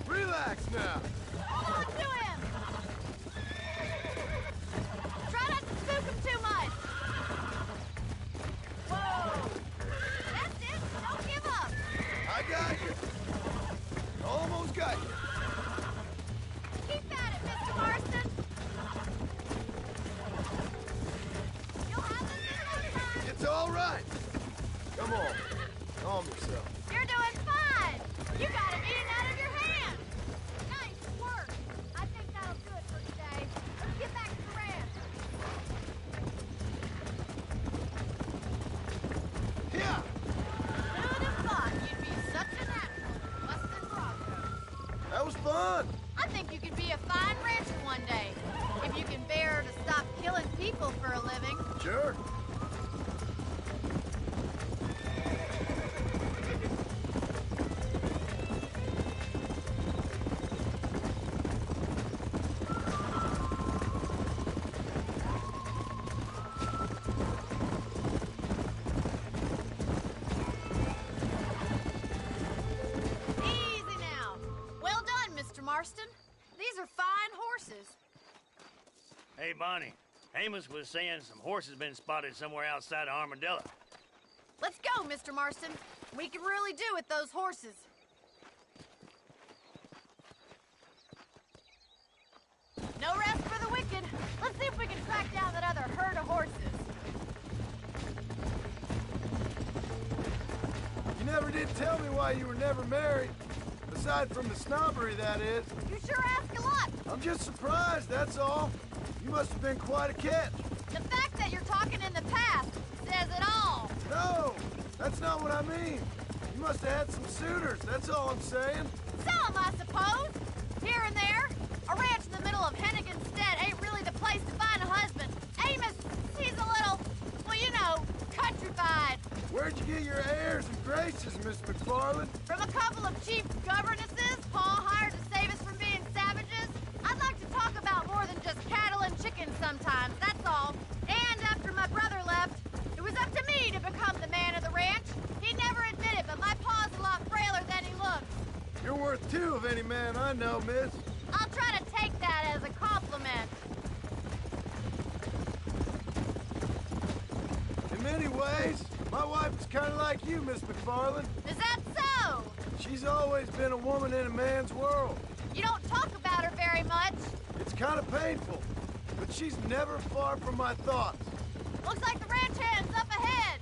Speaker 2: Relax now.
Speaker 5: Hold on to him. Try not to spook him too much. Whoa. That's it. Don't give up.
Speaker 2: I got you. Almost got you.
Speaker 5: Keep at it, Mr. Marston. You'll have this in no time.
Speaker 2: It's all right. Come on. Calm yourself.
Speaker 5: You're doing fine. You got him eating out of your hand. Nice work. I think that'll do it for today. Let's get back to the ranch.
Speaker 2: Here.
Speaker 5: Who'd have thought you'd be such a natural at busting Bronco?
Speaker 2: That was fun.
Speaker 5: I think you could be a fine rancher one day. If you can bear to stop killing people for a living.
Speaker 2: Sure.
Speaker 5: Easy now. Well done, Mr. Marston. These are fine horses.
Speaker 13: Hey, Bonnie. Amos was saying some horses been spotted somewhere outside of Armadillo.
Speaker 5: Let's go, Mr. Marston. We can really do with those horses. No rest for the wicked. Let's see if we can track down that other herd of horses.
Speaker 2: You never did tell me why you were never married. Aside from the snobbery, that is.
Speaker 5: You sure ask a lot.
Speaker 2: I'm just surprised, that's all. You must have been quite a catch.
Speaker 5: The fact that you're talking in the past says it all.
Speaker 2: No, that's not what I mean. You must have had some suitors, that's all I'm saying.
Speaker 5: Some, I suppose. Here and there. A ranch in the middle of Hennigan's Stead ain't really the place to find a husband. Amos, he's a little, well, you know, countrified.
Speaker 2: Where'd you get your airs and graces, Miss McFarland?
Speaker 5: From a couple of cheap governesses Paul hired to save us from being savages. I'd like to talk about more than just cattle and chickens sometimes, that's all. And after my brother left, it was up to me to become the man of the ranch. He never admitted, but my pa's a lot frailer than he looks.
Speaker 2: You're worth two of any man I know, miss.
Speaker 5: I'll try to take that as a compliment.
Speaker 2: In many ways, my wife is kind of like you, Miss McFarland.
Speaker 5: Is that so?
Speaker 2: She's always been a woman in a man's world.
Speaker 5: You don't talk about her very much.
Speaker 2: It's kind of painful, but she's never far from my thoughts.
Speaker 5: Looks like the ranch hand's up ahead.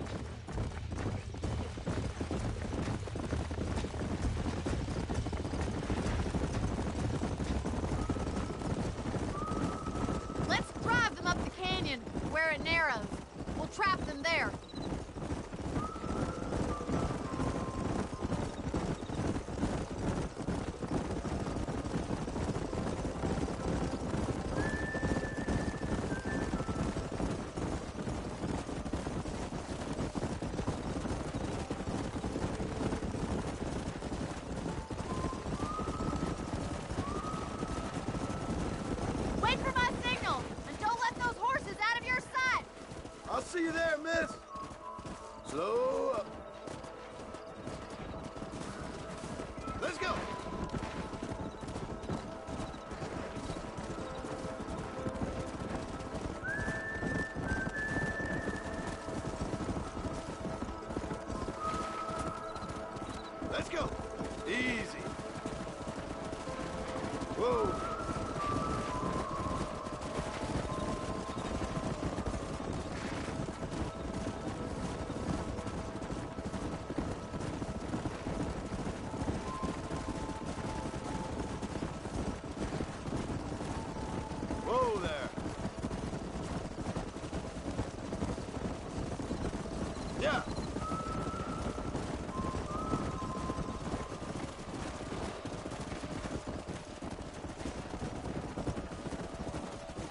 Speaker 2: Yeah.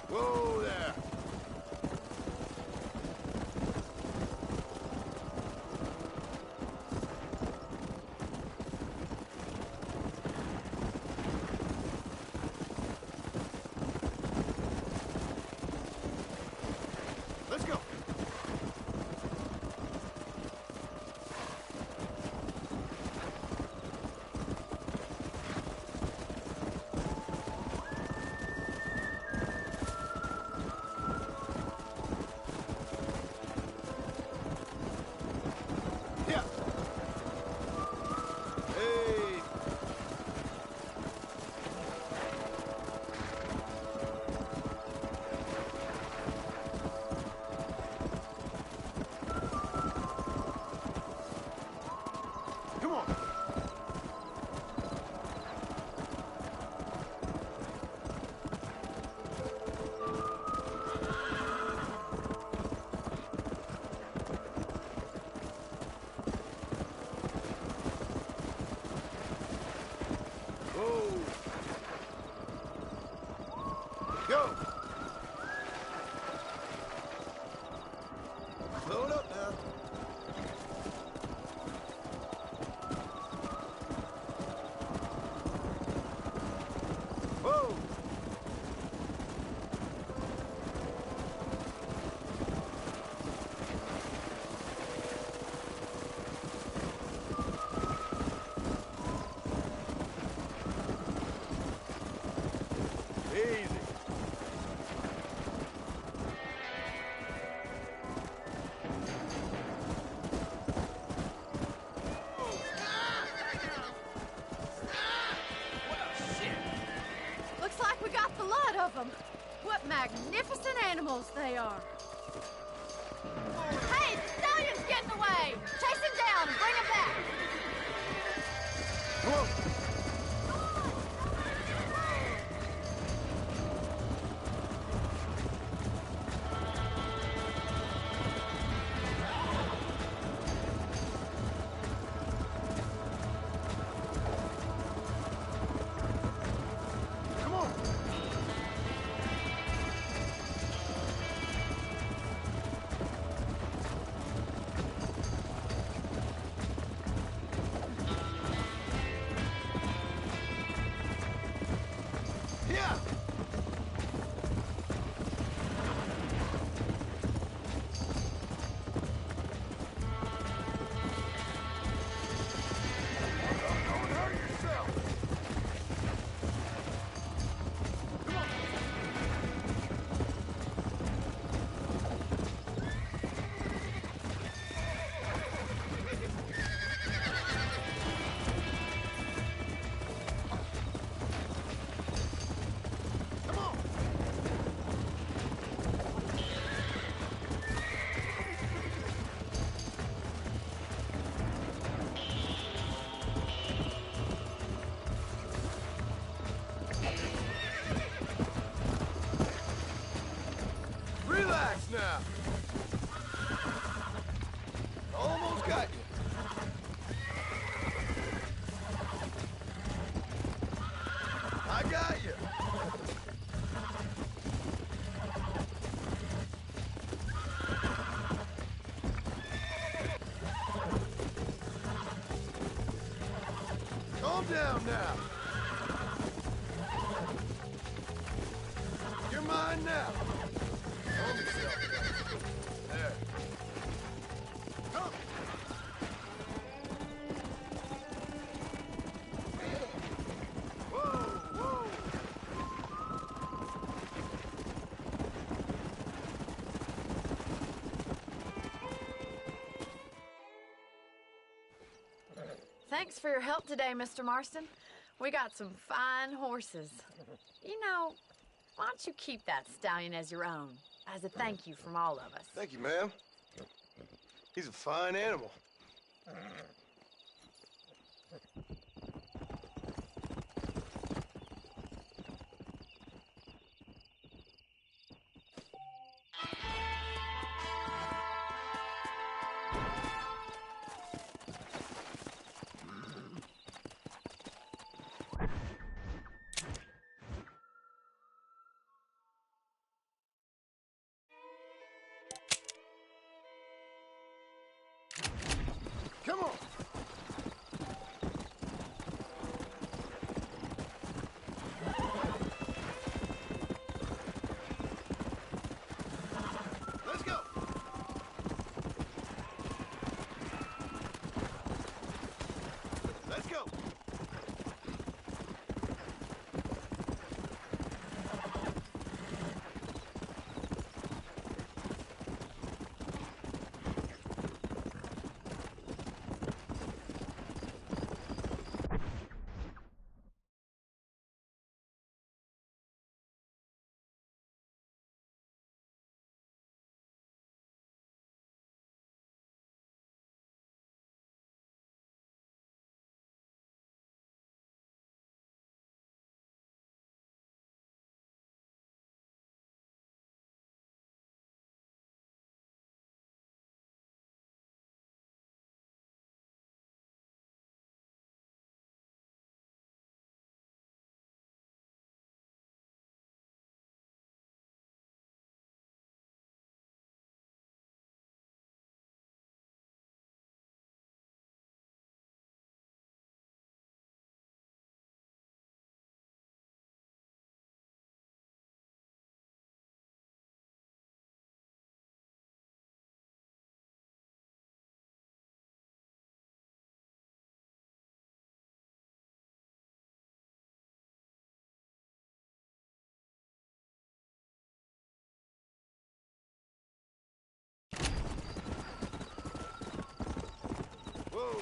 Speaker 2: Whoa there. Let's go. Yeah. Hey. Come on. Whoa. Go. Slow it up now. Whoa. Easy.
Speaker 5: Looks like we got the lot of them. What magnificent animals they are. Hey, the stallion's getting away! Chase him down and bring him back!
Speaker 2: Come on. Come on. Yeah. Don't hurt yourself. Come on. Come on. Relax now. Almost got you. I got you. Calm down now. You're mine now. Calm yourself. There. Come. Whoa, whoa.
Speaker 12: Thanks for your help today, Mr. Marston. We got some fine horses. You know, why don't you keep that stallion as your own, as a thank you from all of us?
Speaker 2: Thank you, ma'am. He's a fine animal. Come on. Let's go. Let's go. Whoa.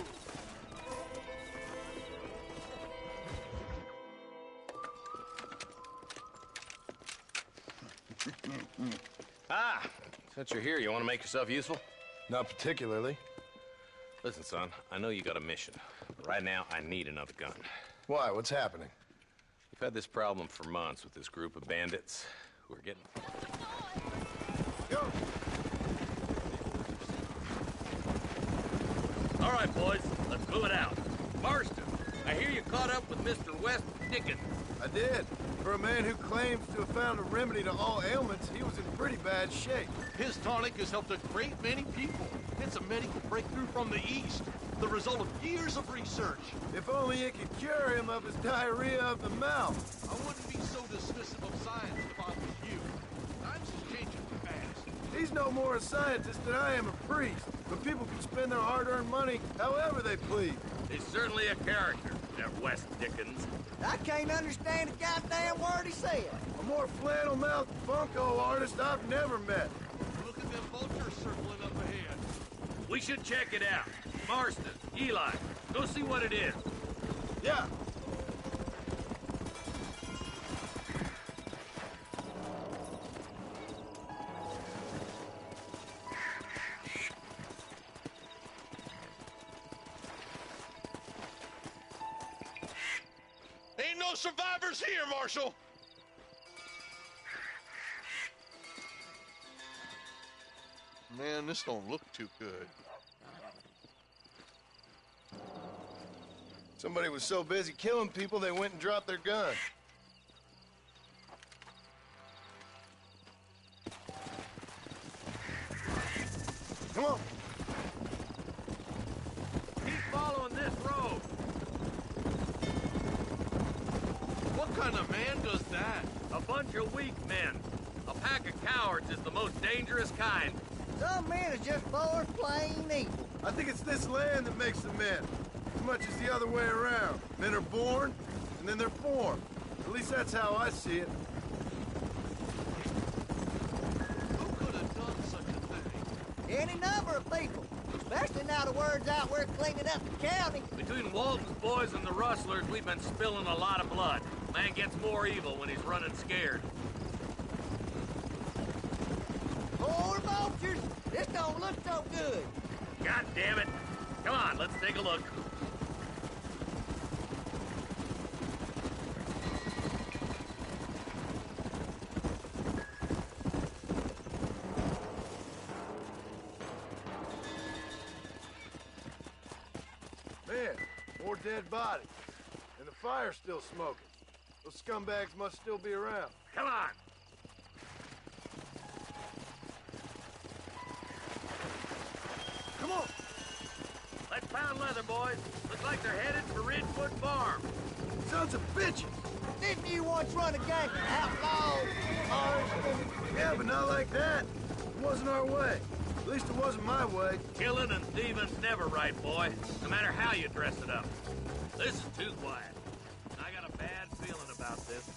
Speaker 8: Since you're here, you want to make yourself useful?
Speaker 2: Not particularly.
Speaker 8: Listen, son, I know you got a mission. But right now, I need another gun.
Speaker 2: Why? What's happening?
Speaker 8: We've had this problem for months with this group of bandits who are getting...
Speaker 2: Go!
Speaker 7: All right, boys, let's move it out. Marston, I hear you caught up with Mr. West Dickens.
Speaker 2: I did. For a man who claims to have found a remedy to all ailments, he was in pretty bad shape.
Speaker 9: His tonic has helped a great many people. It's a medical breakthrough from the East, the result of years of research.
Speaker 2: If only it could cure him of his diarrhea of the mouth.
Speaker 9: I wouldn't be so dismissive of science if I was you. Times is changing fast.
Speaker 2: He's no more a scientist than I am a priest. But people can spend their hard-earned money however they please.
Speaker 7: He's certainly a character, that West Dickens.
Speaker 4: I can't understand a goddamn word he said.
Speaker 2: A more flannel-mouthed bunko artist I've never met.
Speaker 9: Look at them vultures circling up ahead.
Speaker 7: We should check it out. Marston, Eli, go see what it is.
Speaker 2: Yeah.
Speaker 9: Ain't no survivors here, Marshal! Man, this don't look too good.
Speaker 2: Somebody was so busy killing people, they went and dropped their gun. Come on.
Speaker 7: Keep following this road.
Speaker 9: What kind of man does that?
Speaker 7: A bunch of weak men. A pack of cowards is the most dangerous kind.
Speaker 4: Some men are just born plain evil.
Speaker 2: I think it's this land that makes the men. As much as the other way around. Men are born, and then they're formed. At least that's how I see it.
Speaker 9: Who could have done such a thing?
Speaker 4: Any number of people. Especially now the word's out we're cleaning up the county.
Speaker 7: Between Walton's boys and the rustlers, we've been spilling a lot of blood. Man gets more evil when he's running scared.
Speaker 4: Poor vultures. This don't look so good.
Speaker 7: God damn it. Come on, let's take a look.
Speaker 2: Man, more dead bodies. And the fire's still smoking. Those scumbags must still be around.
Speaker 7: Come on.
Speaker 2: Come on!
Speaker 7: Let's pound boys. Looks like they're headed for Ridgewood Farm.
Speaker 2: Sons of bitches!
Speaker 4: Didn't you once run a gang of outlaws?
Speaker 2: Yeah, but not like that. It wasn't our way. At least it wasn't my way.
Speaker 7: Killing and thieving's never right, boy. No matter how you dress it up. This is too quiet. I got a bad feeling about this.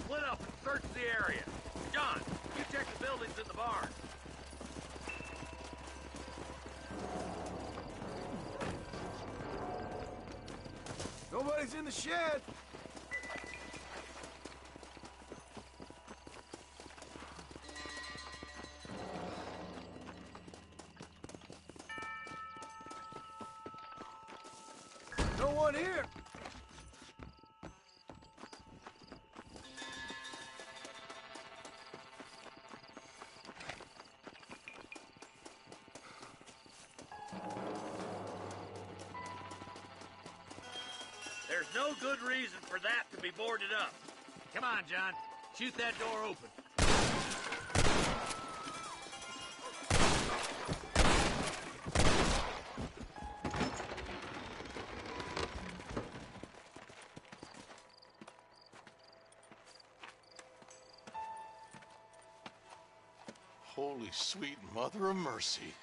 Speaker 7: Split up and search the area. John, you check the buildings in the barn.
Speaker 2: Nobody's in the shed. No one here.
Speaker 7: There's no good reason for that to be boarded up. Come on, John. Shoot that door open.
Speaker 9: Holy sweet mother of mercy.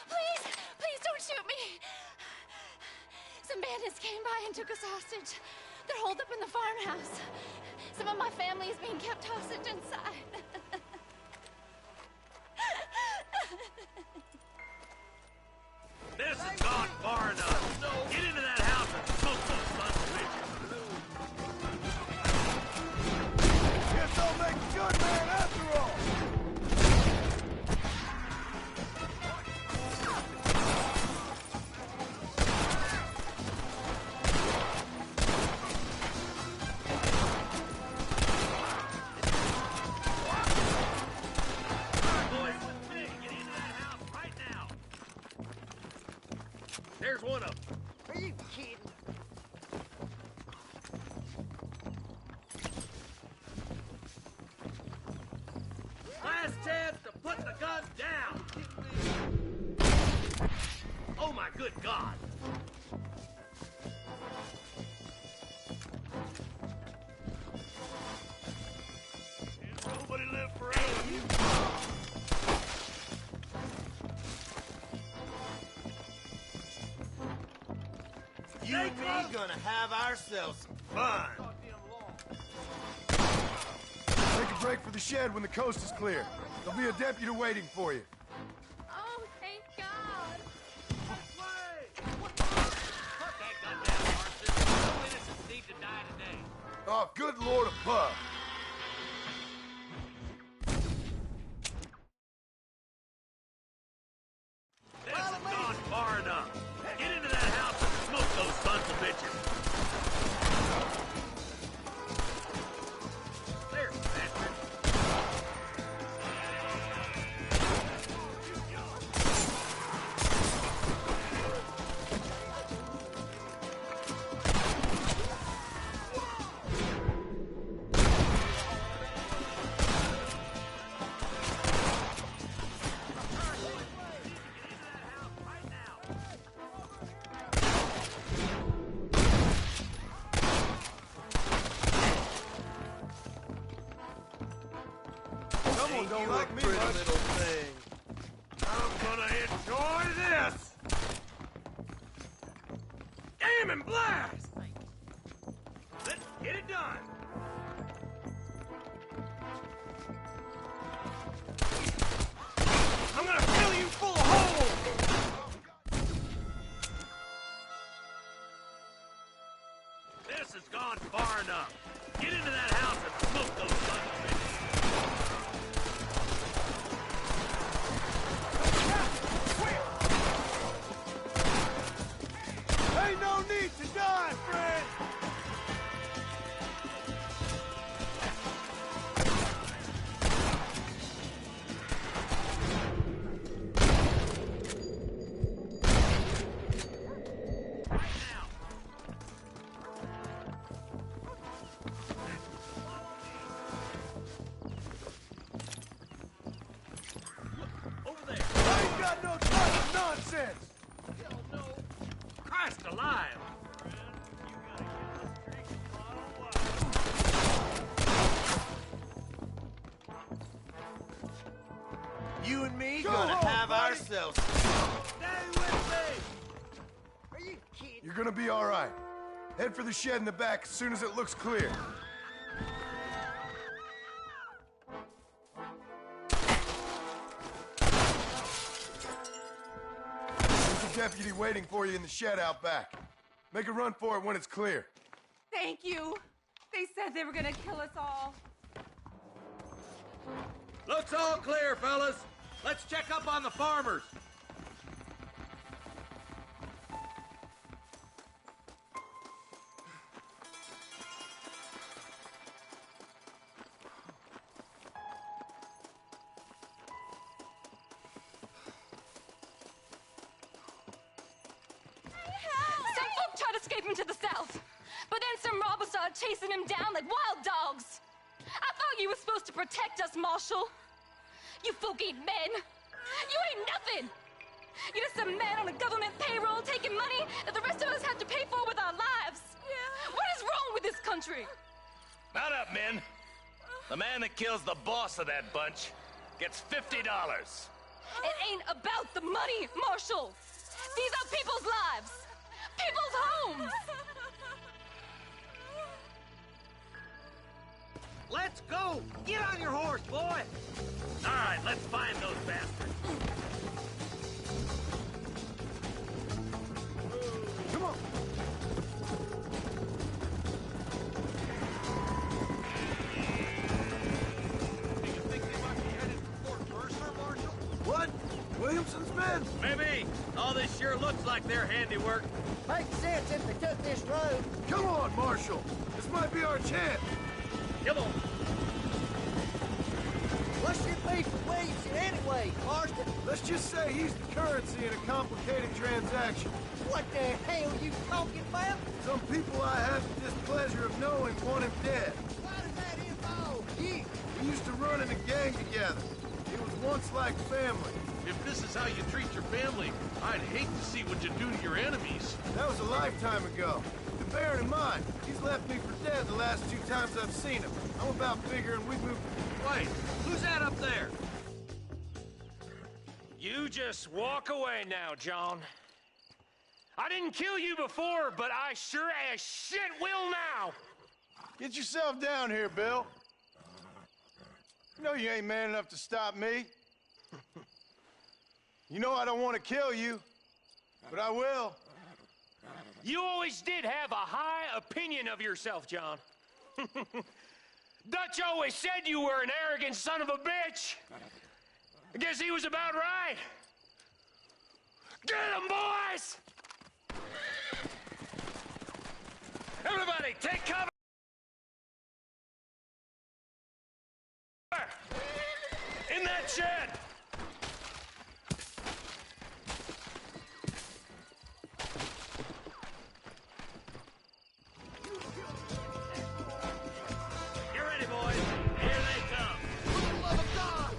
Speaker 14: Please, please don't shoot me. Some bandits came by and took us hostage. They're holed up in the farmhouse. Some of my family is being kept hostage inside.
Speaker 7: This has gone far enough. Get into that house and smoke those sons of bitches.
Speaker 2: Guess I'll make a good man after all.
Speaker 7: There's one of them.
Speaker 4: Are you kidding?
Speaker 7: Last chance to put the gun down. Oh my good God.
Speaker 13: Nobody live forever.
Speaker 2: You and me gonna have ourselves some fun. Take a break for the shed when the coast is clear. There'll be a deputy waiting for you.
Speaker 14: Oh, thank God.
Speaker 7: Put that gun down, Marston. No innocents need to die today.
Speaker 2: Oh, good Lord above.
Speaker 7: This has gone far enough. Get into that house and smoke those sons of bitches. There's the bastard.
Speaker 2: Someone don't like me much. Little thing.
Speaker 7: I'm gonna enjoy this! Damn and blast! Let's get it done! I'm gonna fill you full of holes! This has gone far enough. Get into that house and smoke those sons of bitches.
Speaker 2: Ain't no need to die, friend!
Speaker 7: Over there!
Speaker 2: I ain't got no time for nonsense!
Speaker 7: Christ! last alive.
Speaker 2: You and me
Speaker 4: Go
Speaker 2: gonna
Speaker 4: home,
Speaker 2: have
Speaker 4: buddy.
Speaker 2: ourselves.
Speaker 4: Stay with me! Are you kidding?
Speaker 2: You're gonna be all right. Head for the shed in the back as soon as it looks clear. There's a deputy waiting for you in the shed out back. Make a run for it when it's clear.
Speaker 15: Thank you. They said they were gonna kill us all.
Speaker 7: Looks all clear, fellas. Let's check up on the farmers.
Speaker 14: Some folk tried escaping to the south, but then some robbers started chasing him down like wild dogs. I thought you were supposed to protect us, Marshal. You folk ain't men. You ain't nothing. You're just some man on a government payroll taking money that the rest of us have to pay for with our lives. Yeah. What is wrong with this country?
Speaker 8: Mount up, men. The man that kills the boss of that bunch gets $50.
Speaker 14: It ain't about the money, Marshal. These are people's lives. People's homes.
Speaker 7: Let's go! Get on your horse, boy! All right, let's find those bastards.
Speaker 2: Come on!
Speaker 9: Do you think they might be headed for Fort Mercer, Marshal?
Speaker 2: What? Williamson's men?
Speaker 7: Maybe. All this sure looks like their handiwork.
Speaker 4: Makes sense if they took this road.
Speaker 2: Come on, Marshal! This might be our chance!
Speaker 7: Come on.
Speaker 4: What's your beef with Williamson anyway, Marston?
Speaker 2: Let's just say he's the currency in a complicated transaction.
Speaker 4: What the hell you talking about?
Speaker 2: Some people I have the displeasure of knowing want him dead.
Speaker 4: Why does that involve you?
Speaker 2: We used to run in a gang together. It was once like family.
Speaker 9: If this is how you treat your family, I'd hate to see what you do to your enemies.
Speaker 2: That was a lifetime ago. And bearing in mind, he's left me for dead the last 2 times I've seen him. I'm about figuring we moved...
Speaker 7: Wait, who's that up there?
Speaker 3: You just walk away now, John. I didn't kill you before, but I sure as shit will now.
Speaker 2: Get yourself down here, Bill. You know you ain't man enough to stop me. You know I don't want to kill you, but I will.
Speaker 3: You always did have a high opinion of yourself, John. Dutch always said you were an arrogant son of a bitch. I guess he was about right. Get him, boys! Everybody, take cover! In that shed!
Speaker 7: Get ready, boys. Here they come.
Speaker 4: For the love of God!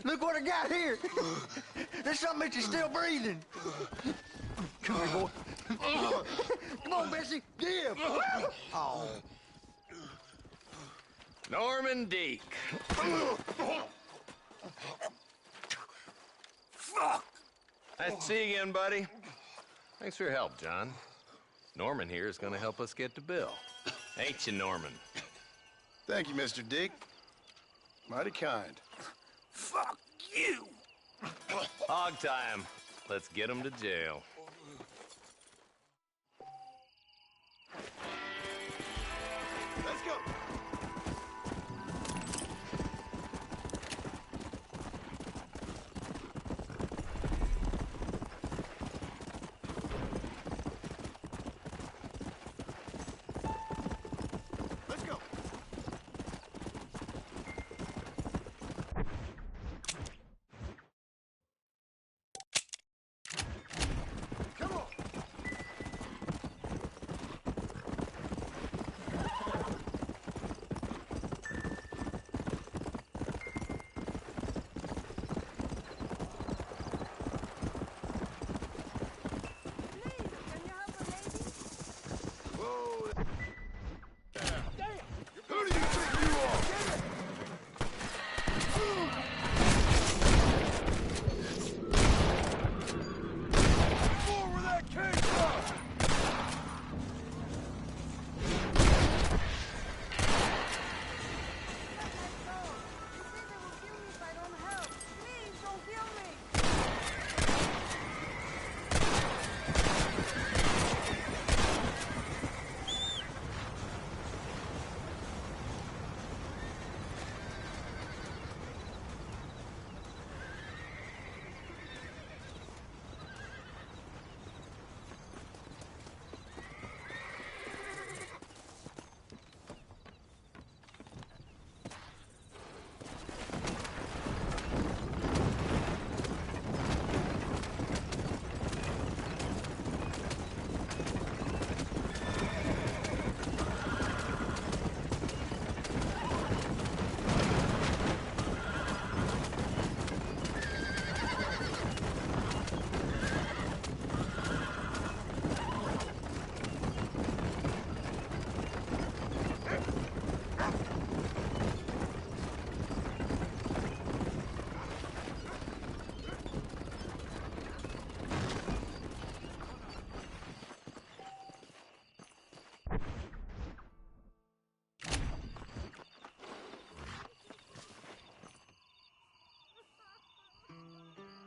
Speaker 11: Look what I got here. There's something that you're still breathing. Come here, boy. Come on, Bessie. Give. Oh.
Speaker 8: Norman Deek.
Speaker 11: Fuck!
Speaker 8: Nice to see you again, buddy. Thanks for your help, John. Norman here is going to help us get to Bill. Ain't you, Norman?
Speaker 2: Thank you, Mr. Deek. Mighty kind.
Speaker 11: Fuck you!
Speaker 8: Hog time. Let's get him to jail.
Speaker 2: Let's go.